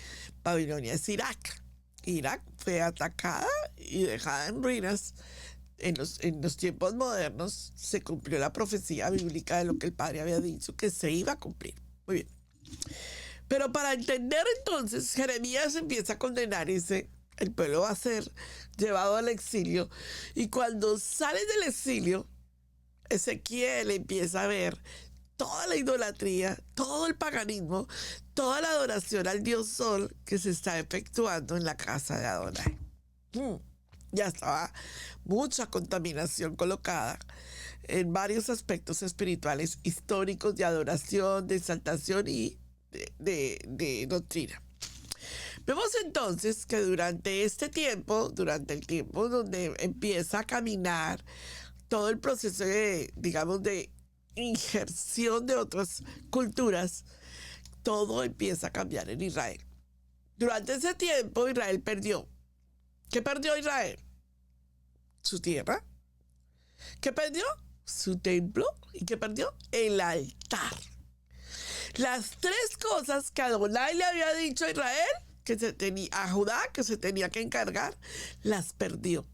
Babilonia es Irak. Irak fue atacada y dejada en ruinas. En los tiempos modernos se cumplió la profecía bíblica de lo que el Padre había dicho que se iba a cumplir. Muy bien. Pero para entender entonces, Jeremías empieza a condenar y dice, el pueblo va a ser llevado al exilio. Y cuando sale del exilio, Ezequiel empieza a ver toda la idolatría, todo el paganismo, toda la adoración al dios Sol que se está efectuando en la casa de Adonai. Ya estaba mucha contaminación colocada en varios aspectos espirituales, históricos, de adoración, de exaltación y de doctrina. Vemos entonces que durante el tiempo donde empieza a caminar todo el proceso de injerción de otras culturas, todo empieza a cambiar en Israel. Durante ese tiempo Israel perdió. ¿Qué perdió Israel? Su tierra. ¿Qué perdió? Su templo. ¿Y qué perdió? El altar. Las tres cosas que Adonai le había dicho a Israel, a Judá, que se tenía que encargar, las perdió.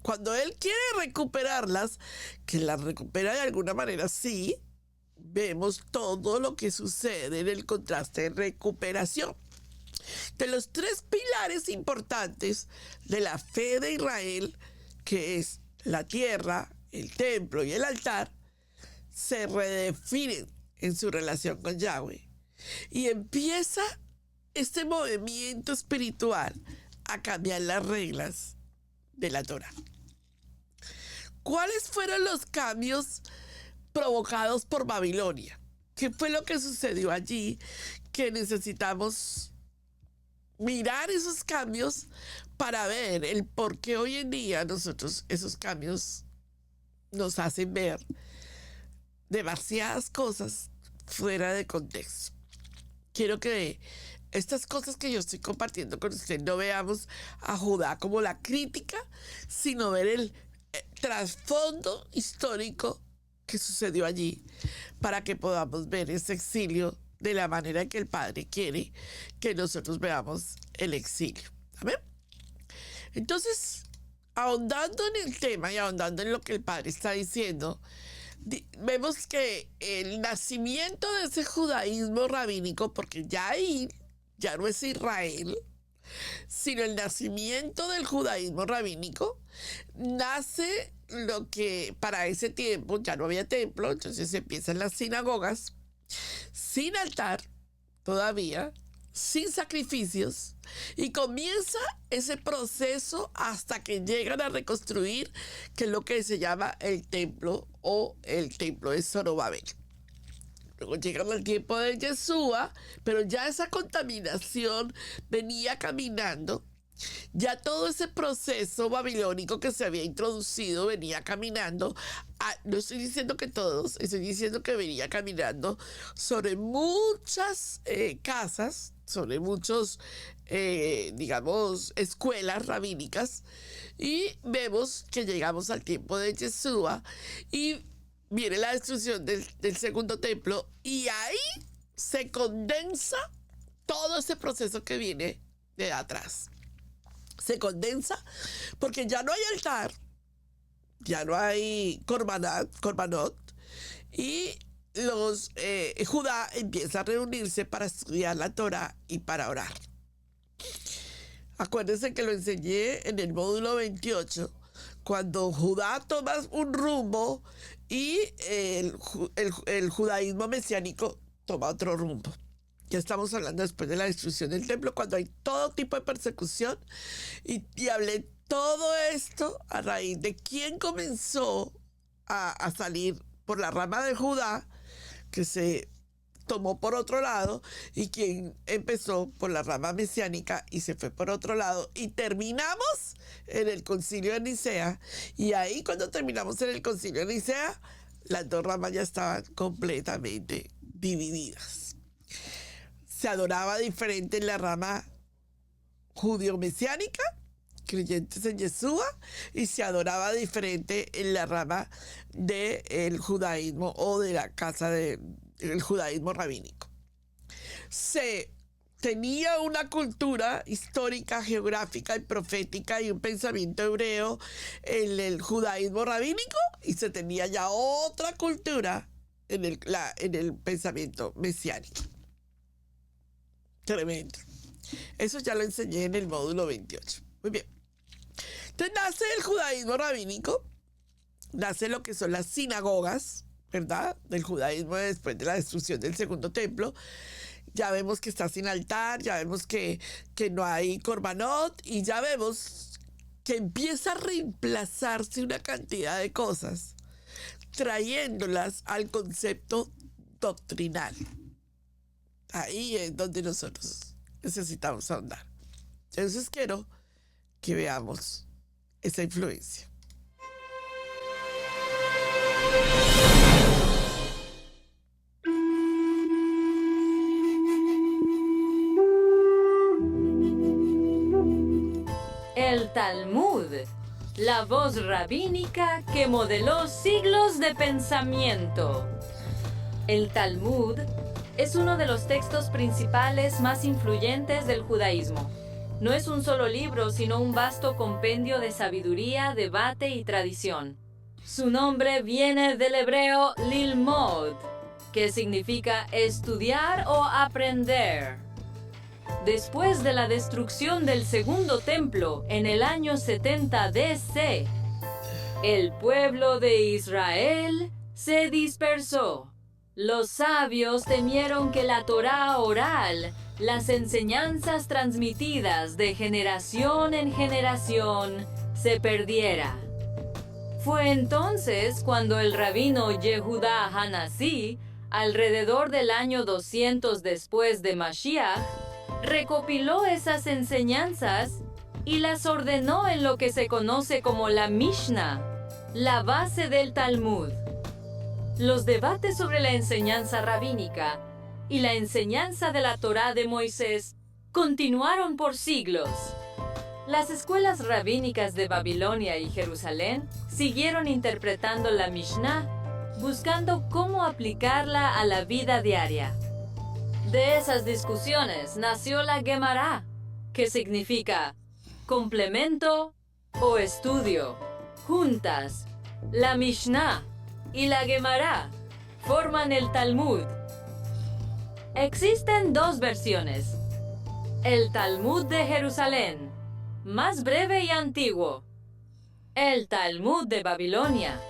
Cuando él quiere recuperarlas, que las recupera de alguna manera, sí, vemos todo lo que sucede en el contraste de recuperación. De los tres pilares importantes de la fe de Israel, que es la tierra, el templo y el altar, se redefinen en su relación con Yahweh. Y empieza este movimiento espiritual a cambiar las reglas de la Torah. ¿Cuáles fueron los cambios provocados por Babilonia? ¿Qué fue lo que sucedió allí? Que necesitamos mirar esos cambios para ver el por qué hoy en día nosotros esos cambios nos hacen ver demasiadas cosas fuera de contexto. Quiero que estas cosas que yo estoy compartiendo con usted no veamos a Judá como la crítica, sino ver el trasfondo histórico que sucedió allí para que podamos ver ese exilio de la manera que el Padre quiere que nosotros veamos el exilio. ¿Amén? Entonces, ahondando en el tema y ahondando en lo que el Padre está diciendo, vemos que el nacimiento de ese judaísmo rabínico, porque ya ahí ya no es Israel, sino el nacimiento del judaísmo rabínico, nace lo que para ese tiempo ya no había templo, entonces empiezan las sinagogas, sin altar todavía, sin sacrificios, y comienza ese proceso hasta que llegan a reconstruir, que es lo que se llama el templo o el templo de Zorobabel. Luego llegan al tiempo de Yeshua, pero ya esa contaminación venía caminando. Ya todo ese proceso babilónico que se había introducido venía caminando. No estoy diciendo que todos, estoy diciendo que venía caminando sobre muchas casas, sobre muchos, digamos, escuelas rabínicas. Y vemos que llegamos al tiempo de Yeshua y viene la destrucción del segundo templo. Y ahí se condensa todo ese proceso que viene de atrás. Se condensa porque ya no hay altar, ya no hay korbanot, y Judá empieza a reunirse para estudiar la Torah y para orar. Acuérdense que lo enseñé en el módulo 28, cuando Judá toma un rumbo y el judaísmo mesiánico toma otro rumbo. Ya estamos hablando después de la destrucción del templo, cuando hay todo tipo de persecución. Y hablé todo esto a raíz de quién comenzó a salir por la rama de Judá, que se tomó por otro lado, y quién empezó por la rama mesiánica y se fue por otro lado. Y terminamos en el concilio de Nicea. Y ahí, cuando terminamos en el concilio de Nicea, las dos ramas ya estaban completamente divididas. Se adoraba diferente en la rama judío-mesiánica, creyentes en Yeshua, y se adoraba diferente en la rama del judaísmo o de la casa del judaísmo rabínico. Se tenía una cultura histórica, geográfica y profética y un pensamiento hebreo en el judaísmo rabínico, y se tenía ya otra cultura en el pensamiento mesiánico. Tremendo. Eso ya lo enseñé en el módulo 28. Muy bien. Entonces nace el judaísmo rabínico, nace lo que son las sinagogas, ¿verdad? Del judaísmo después de la destrucción del segundo templo. Ya vemos que está sin altar, ya vemos que no hay korbanot, y ya vemos que empieza a reemplazarse una cantidad de cosas, trayéndolas al concepto doctrinal. Ahí es donde nosotros necesitamos ahondar. Entonces quiero que veamos esa influencia. El Talmud, la voz rabínica que modeló siglos de pensamiento. El Talmud es uno de los textos principales más influyentes del judaísmo. No es un solo libro, sino un vasto compendio de sabiduría, debate y tradición. Su nombre viene del hebreo lilmod, que significa estudiar o aprender. Después de la destrucción del segundo templo en el año 70 DC, el pueblo de Israel se dispersó. Los sabios temieron que la Torá oral, las enseñanzas transmitidas de generación en generación, se perdiera. Fue entonces cuando el rabino Yehudá Hanasí, alrededor del año 200 después de Mashiach, recopiló esas enseñanzas y las ordenó en lo que se conoce como la Mishnah, la base del Talmud. Los debates sobre la enseñanza rabínica y la enseñanza de la Torá de Moisés continuaron por siglos. Las escuelas rabínicas de Babilonia y Jerusalén siguieron interpretando la Mishnah, buscando cómo aplicarla a la vida diaria. De esas discusiones nació la Gemara, que significa complemento o estudio. Juntas, la Mishnah y la Gemara forman el Talmud. Existen dos versiones. El Talmud de Jerusalén, más breve y antiguo. El Talmud de Babilonia,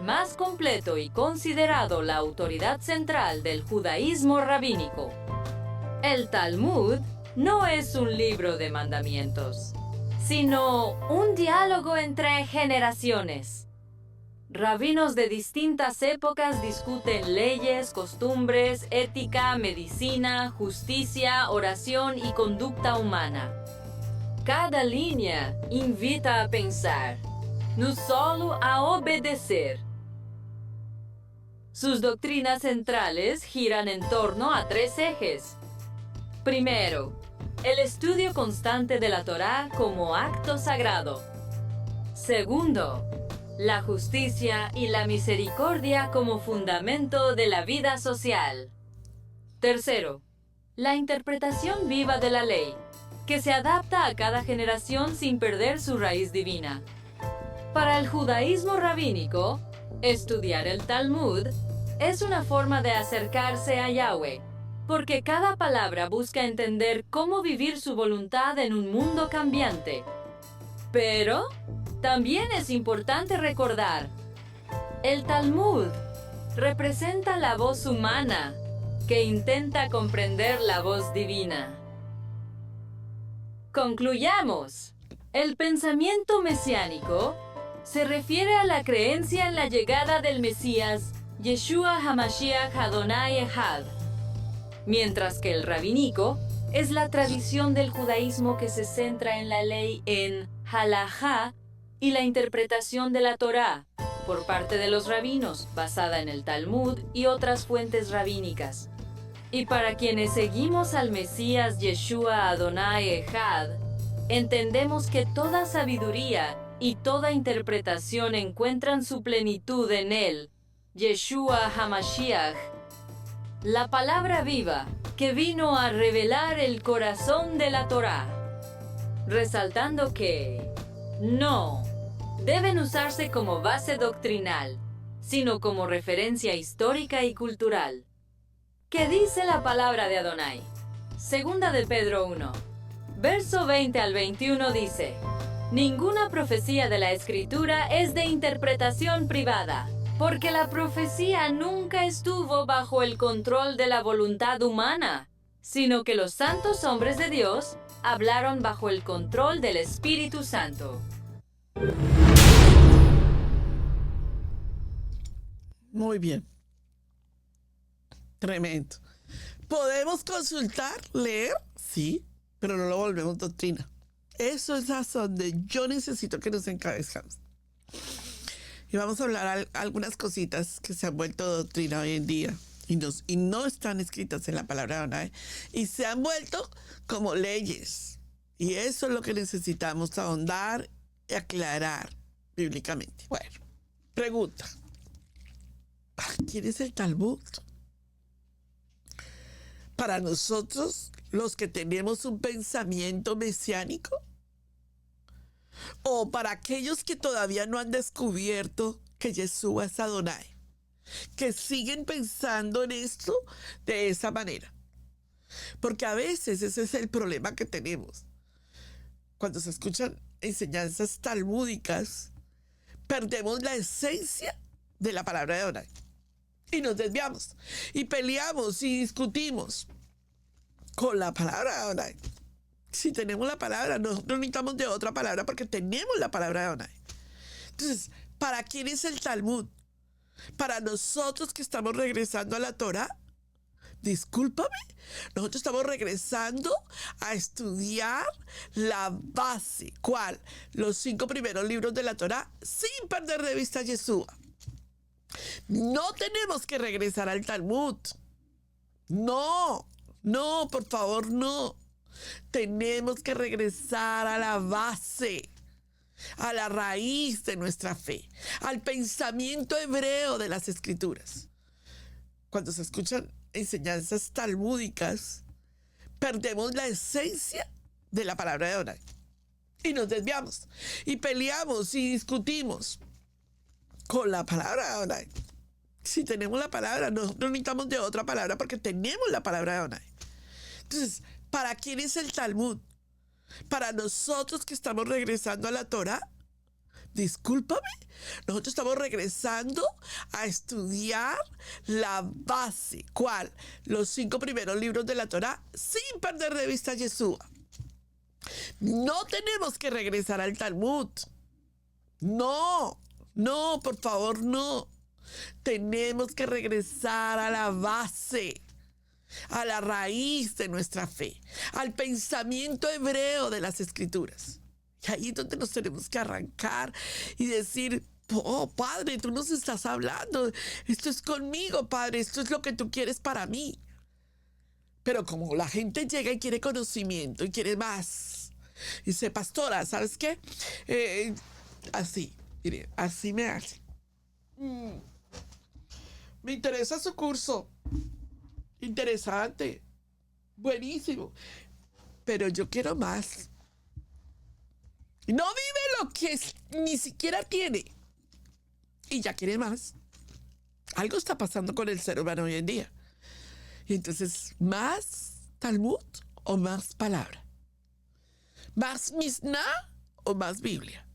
más completo y considerado la autoridad central del judaísmo rabínico. El Talmud no es un libro de mandamientos, sino un diálogo entre generaciones. rabinos de distintas épocas discuten leyes, costumbres, ética, medicina, justicia, oración y conducta humana. Cada línea invita a pensar, no solo a obedecer. Sus doctrinas centrales giran en torno a 3 ejes. Primero, el estudio constante de la Torá como acto sagrado. Segundo, la justicia y la misericordia como fundamento de la vida social. Tercero, la interpretación viva de la ley, que se adapta a cada generación sin perder su raíz divina. Para el judaísmo rabínico, estudiar el Talmud es una forma de acercarse a Yahweh, porque cada palabra busca entender cómo vivir su voluntad en un mundo cambiante. Pero también es importante recordar, el Talmud representa la voz humana que intenta comprender la voz divina. Concluyamos. El pensamiento mesiánico se refiere a la creencia en la llegada del Mesías, Yeshua HaMashiach Adonai Echad, mientras que el rabínico es la tradición del judaísmo que se centra en la ley en halajá y la interpretación de la Torá por parte de los rabinos, basada en el Talmud y otras fuentes rabínicas. Y para quienes seguimos al Mesías Yeshua Adonai Echad, entendemos que toda sabiduría y toda interpretación encuentran su plenitud en él, Yeshua HaMashiach, la palabra viva que vino a revelar el corazón de la Torá, resaltando que no deben usarse como base doctrinal, sino como referencia histórica y cultural. ¿Qué dice la palabra de Adonai? Segunda de Pedro 1, verso 20 al 21 dice: ninguna profecía de la Escritura es de interpretación privada, porque la profecía nunca estuvo bajo el control de la voluntad humana, sino que los santos hombres de Dios hablaron bajo el control del Espíritu Santo. Muy bien. Tremendo. ¿Podemos consultar, leer? Sí, pero no lo volvemos doctrina. Eso es a donde yo necesito que nos encabezcamos. Y vamos a hablar algunas cositas que se han vuelto doctrina hoy en día y no están escritas en la palabra de Adonai y se han vuelto como leyes. Y eso es lo que necesitamos ahondar y aclarar bíblicamente. Bueno, pregunta. ¿Quién es el Talmud? Para nosotros, los que tenemos un pensamiento mesiánico, o para aquellos que todavía no han descubierto que Yeshua es Adonai, que siguen pensando en esto de esa manera. Porque a veces ese es el problema que tenemos. Cuando se escuchan enseñanzas talmúdicas, perdemos la esencia de la palabra de Adonai. Y nos desviamos, y peleamos, y discutimos con la palabra de Adonai. Si tenemos la palabra, no necesitamos de otra palabra porque tenemos la palabra de Adonai. Entonces, ¿para quién es el Talmud? Para nosotros que estamos regresando a la Torá. Discúlpame, nosotros estamos regresando a estudiar la base. ¿Cuál? Los 5 primeros libros de la Torá, sin perder de vista a Yeshua. No tenemos que regresar al Talmud. No, por favor, no. Tenemos que regresar a la base, a la raíz de nuestra fe, al pensamiento hebreo de las Escrituras. Cuando se escuchan enseñanzas talmúdicas, perdemos la esencia de la palabra de Adonai y nos desviamos y peleamos y discutimos con la palabra de Adonai. Si tenemos la palabra, no necesitamos de otra palabra porque tenemos la palabra de Adonai. Entonces, ¿para quién es el Talmud? Para nosotros que estamos regresando a la Torá. Discúlpame, nosotros estamos regresando a estudiar la base. ¿Cuál? Los 5 primeros libros de la Torá, sin perder de vista a Yeshua. No tenemos que regresar al Talmud. No, No, por favor, no. Tenemos que regresar a la base, a la raíz de nuestra fe, al pensamiento hebreo de las Escrituras. Y ahí es donde nos tenemos que arrancar y decir, oh, Padre, tú nos estás hablando. Esto es conmigo, Padre. Esto es lo que tú quieres para mí. Pero como la gente llega y quiere conocimiento y quiere más, y dice, pastora, ¿sabes qué? Así, mire, así me hace. Me interesa su curso. Interesante. Buenísimo. Pero yo quiero más. No vive lo que ni siquiera tiene. Y ya quiere más. Algo está pasando con el ser humano hoy en día. Y entonces, ¿más Talmud o más palabra? ¿Más Mishnah o más Biblia?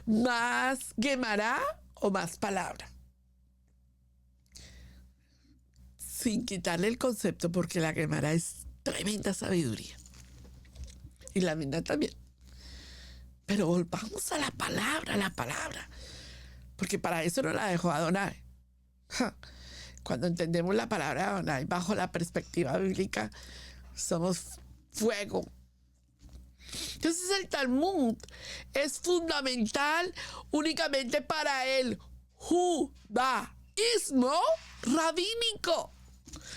¿Más Gemara o más palabra? Sin quitarle el concepto, porque la Gemara es tremenda sabiduría. Y la Mishnah también. Pero volvamos a la palabra. Porque para eso no la dejó Adonai. Cuando entendemos la palabra Adonai bajo la perspectiva bíblica, somos fuego. Entonces el Talmud es fundamental únicamente para el judaísmo rabínico,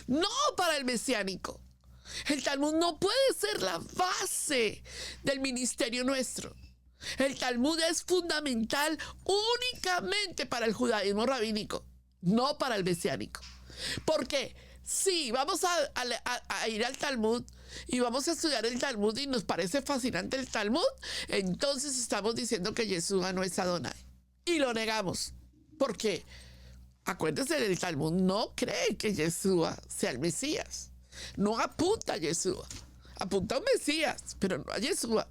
no para el mesiánico. El Talmud no puede ser la base del ministerio nuestro. El Talmud es fundamental únicamente para el judaísmo rabínico, no para el mesiánico. Porque si vamos a ir al Talmud y vamos a estudiar el Talmud y nos parece fascinante el Talmud, entonces estamos diciendo que Yeshua no es Adonai. Y lo negamos. Porque, acuérdense, el Talmud no cree que Yeshua sea el Mesías. No apunta a Yeshua. Apunta a un Mesías, pero no a Yeshua.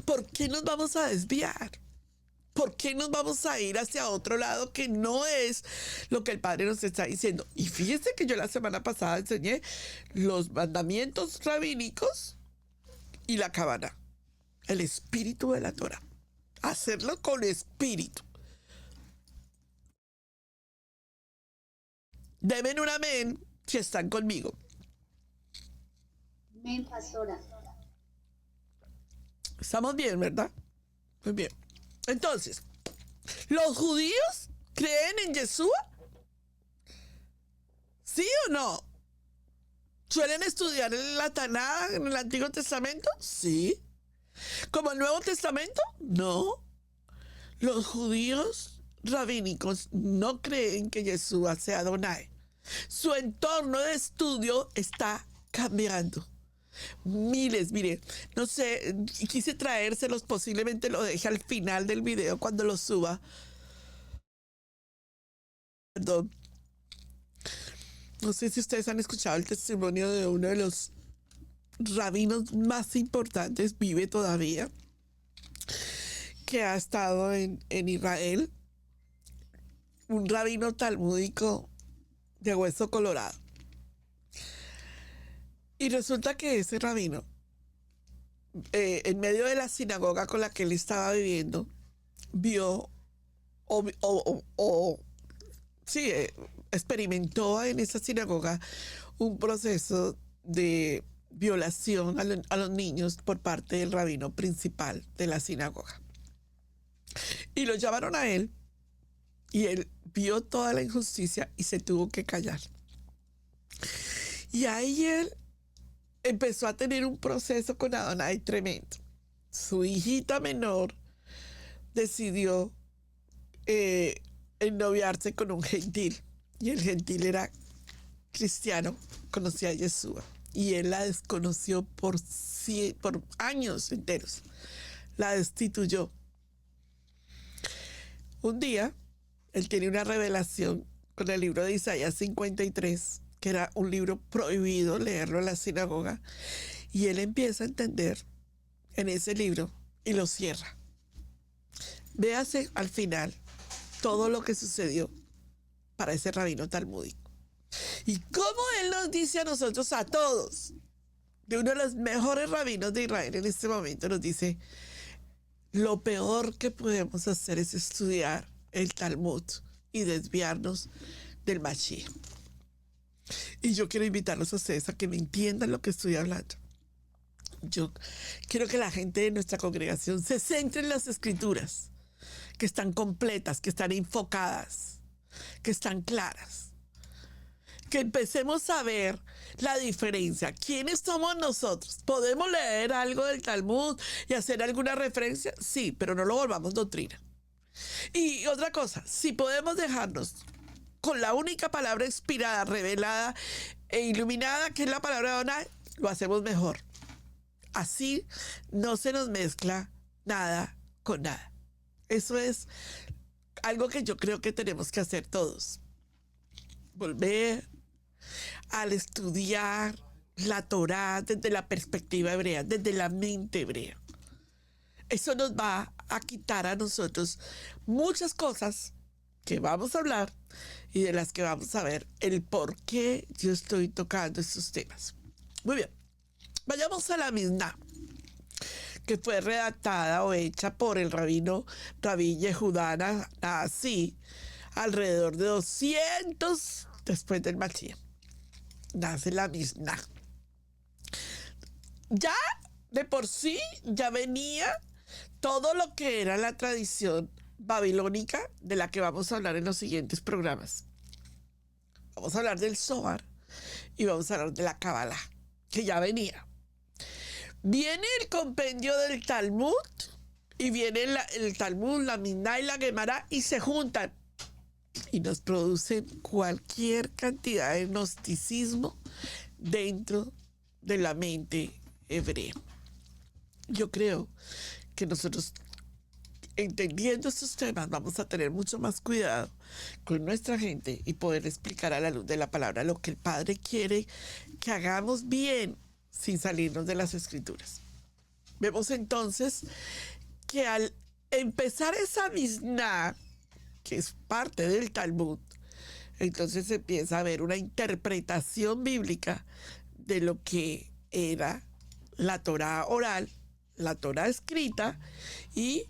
¿Por qué nos vamos a desviar? ¿Por qué nos vamos a ir hacia otro lado que no es lo que el Padre nos está diciendo? Y fíjense que yo la semana pasada enseñé los mandamientos rabínicos y la Cabana, el espíritu de la Torah. Hacerlo con espíritu. Denme un amén si están conmigo. Amén, pastora. Estamos bien, ¿verdad? Muy bien. Entonces, ¿los judíos creen en Yeshua? ¿Sí o no? ¿Suelen estudiar la Taná en el Antiguo Testamento? Sí. ¿Como el Nuevo Testamento? No. Los judíos rabínicos no creen que Yeshua sea Adonai. Su entorno de estudio está cambiando. Mire, no sé, quise traérselos, posiblemente lo deje al final del video cuando lo suba. Perdón. No sé si ustedes han escuchado el testimonio de uno de los rabinos más importantes, vive todavía, que ha estado en Israel, un rabino talmúdico de hueso colorado. Y resulta que ese rabino, en medio de la sinagoga con la que él estaba viviendo, vio experimentó en esa sinagoga un proceso de violación a los niños por parte del rabino principal de la sinagoga. Y lo llamaron a él y él vio toda la injusticia y se tuvo que callar. Y ahí él empezó a tener un proceso con Adonai tremendo. Su hijita menor decidió ennoviarse con un gentil. Y el gentil era cristiano, conocía a Yeshua. Y él la desconoció por años enteros. La destituyó. Un día, él tiene una revelación con el libro de Isaías 53, que era un libro prohibido leerlo en la sinagoga, y él empieza a entender en ese libro y lo cierra. Véase al final todo lo que sucedió para ese rabino talmúdico. Y cómo él nos dice a nosotros, a todos, de uno de los mejores rabinos de Israel en este momento, nos dice, lo peor que podemos hacer es estudiar el Talmud y desviarnos del Mashiach. Y yo quiero invitarlos a ustedes a que me entiendan lo que estoy hablando. Yo quiero que la gente de nuestra congregación se centre en las escrituras, que están completas, que están enfocadas, que están claras. Que empecemos a ver la diferencia. ¿Quiénes somos nosotros? ¿Podemos leer algo del Talmud y hacer alguna referencia? Sí, pero no lo volvamos doctrina. Y otra cosa, si podemos dejarnos con la única palabra inspirada, revelada e iluminada, que es la palabra de Adonai, lo hacemos mejor. Así no se nos mezcla nada con nada. Eso es algo que yo creo que tenemos que hacer todos. Volver al estudiar la Torá desde la perspectiva hebrea, desde la mente hebrea. Eso nos va a quitar a nosotros muchas cosas que vamos a hablar y de las que vamos a ver el por qué yo estoy tocando estos temas. Muy bien, vayamos a la Mishnah, que fue redactada o hecha por el Rabí Yehudá Nasi alrededor de 200 después del Mashiach. Nace la Mishnah. Ya de por sí ya venía todo lo que era la tradición babilónica, de la que vamos a hablar en los siguientes programas. Vamos a hablar del Zohar y vamos a hablar de la Kabbalah, que ya venía. Viene el compendio del Talmud y viene el Talmud, la Mishnah y la Gemara y se juntan y nos producen cualquier cantidad de gnosticismo dentro de la mente hebrea. Yo creo que nosotros, entendiendo estos temas, vamos a tener mucho más cuidado con nuestra gente y poder explicar a la luz de la palabra lo que el Padre quiere que hagamos bien sin salirnos de las Escrituras. Vemos entonces que al empezar esa Mishnah, que es parte del Talmud, entonces empieza a haber una interpretación bíblica de lo que era la Torá oral, la Torá escrita, y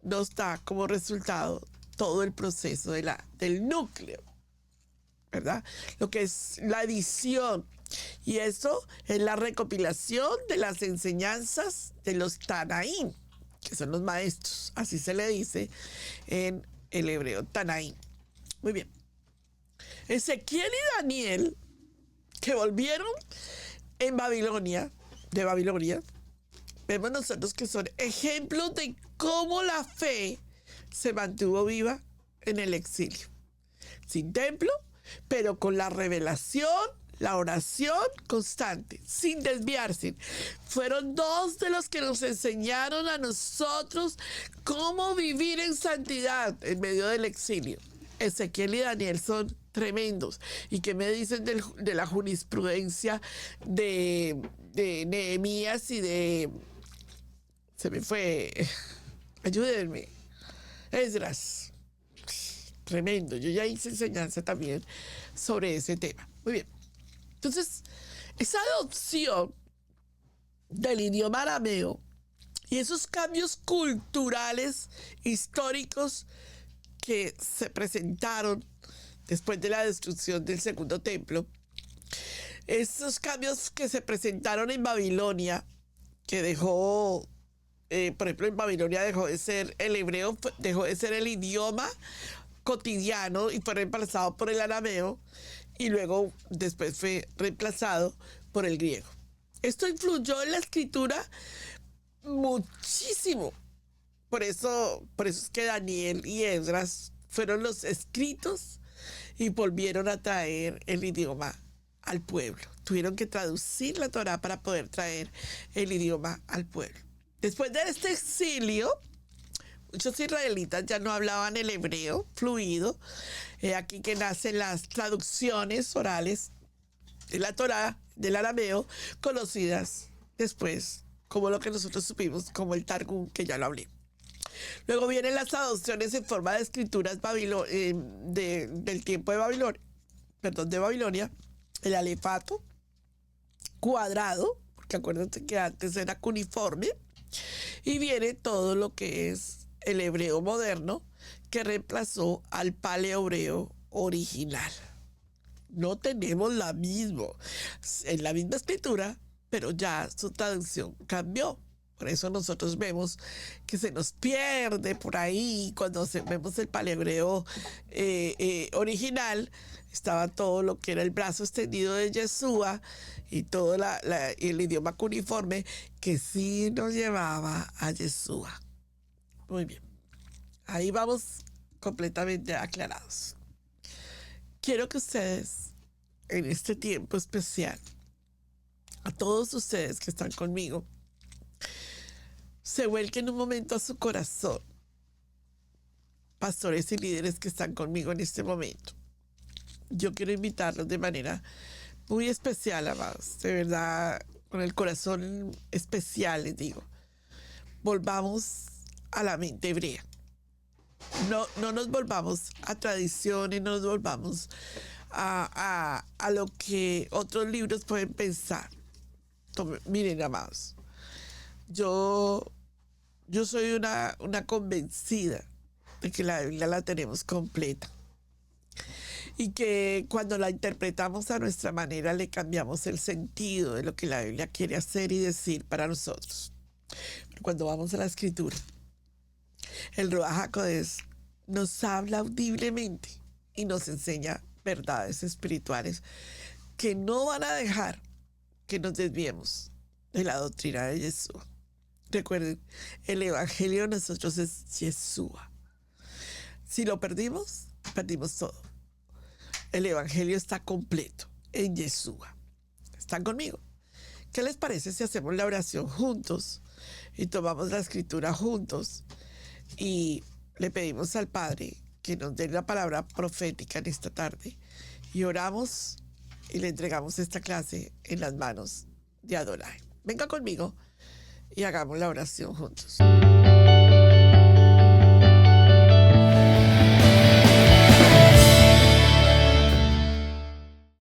nos da como resultado todo el proceso del núcleo, ¿verdad? Lo que es la edición. Y eso es la recopilación de las enseñanzas de los Tanaín, que son los maestros, así se le dice en el hebreo, Tanaín. Muy bien. Ezequiel y Daniel, que volvieron de Babilonia, vemos nosotros que son ejemplos de cómo la fe se mantuvo viva en el exilio. Sin templo, pero con la revelación, la oración constante, sin desviarse. Fueron dos de los que nos enseñaron a nosotros cómo vivir en santidad en medio del exilio. Ezequiel y Daniel son tremendos. ¿Y qué me dicen de la jurisprudencia de Nehemías y de... Se me fue... Ayúdenme. Esdras. Tremendo. Yo ya hice enseñanza también sobre ese tema. Muy bien. Entonces, esa adopción del idioma arameo y esos cambios culturales, históricos que se presentaron después de la destrucción del segundo templo, esos cambios que se presentaron en Babilonia, que dejó, por ejemplo, en Babilonia dejó de ser el hebreo, dejó de ser el idioma cotidiano y fue reemplazado por el arameo, y luego después fue reemplazado por el griego. Esto influyó en la escritura muchísimo. Por eso es que Daniel y Esdras fueron los escritos y volvieron a traer el idioma al pueblo. Tuvieron que traducir la Torá para poder traer el idioma al pueblo. Después de este exilio, muchos israelitas ya no hablaban el hebreo fluido. Aquí que nacen las traducciones orales de la Torá, del arameo, conocidas después como lo que nosotros supimos como el Targum, que ya lo hablé. Luego vienen las adopciones en forma de escrituras del tiempo de Babilonia, el alefato cuadrado, porque acuérdense que antes era cuneiforme, Y viene todo lo que es el hebreo moderno, que reemplazó al paleohebreo original. No tenemos la misma escritura, pero ya su traducción cambió. Por eso nosotros vemos que se nos pierde por ahí. Cuando vemos el paleohebreo original, estaba todo lo que era el brazo extendido de Yeshua y todo el idioma cuneiforme que sí nos llevaba a Yeshua. Muy bien. Ahí vamos completamente aclarados. Quiero que ustedes, en este tiempo especial, a todos ustedes que están conmigo, se vuelquen un momento a su corazón. Pastores y líderes que están conmigo en este momento. Yo quiero invitarlos de manera muy especial, amados. De verdad, con el corazón especial les digo. Volvamos a la mente hebrea. No nos volvamos a tradiciones, no nos volvamos a lo que otros libros pueden pensar. Miren, amados, yo soy una convencida de que la Biblia la tenemos completa y que cuando la interpretamos a nuestra manera le cambiamos el sentido de lo que la Biblia quiere hacer y decir para nosotros. Pero cuando vamos a la Escritura, el Ruach HaKodesh nos habla audiblemente y nos enseña verdades espirituales que no van a dejar que nos desviemos de la doctrina de Yeshua. Recuerden, el evangelio de nosotros es Yeshua. Si lo perdimos, perdimos todo. El evangelio está completo en Yeshua. ¿Están conmigo? ¿Qué les parece si hacemos la oración juntos y tomamos la escritura juntos y le pedimos al Padre que nos dé la palabra profética en esta tarde y oramos y le entregamos esta clase en las manos de Adonai? Venga conmigo y hagamos la oración juntos.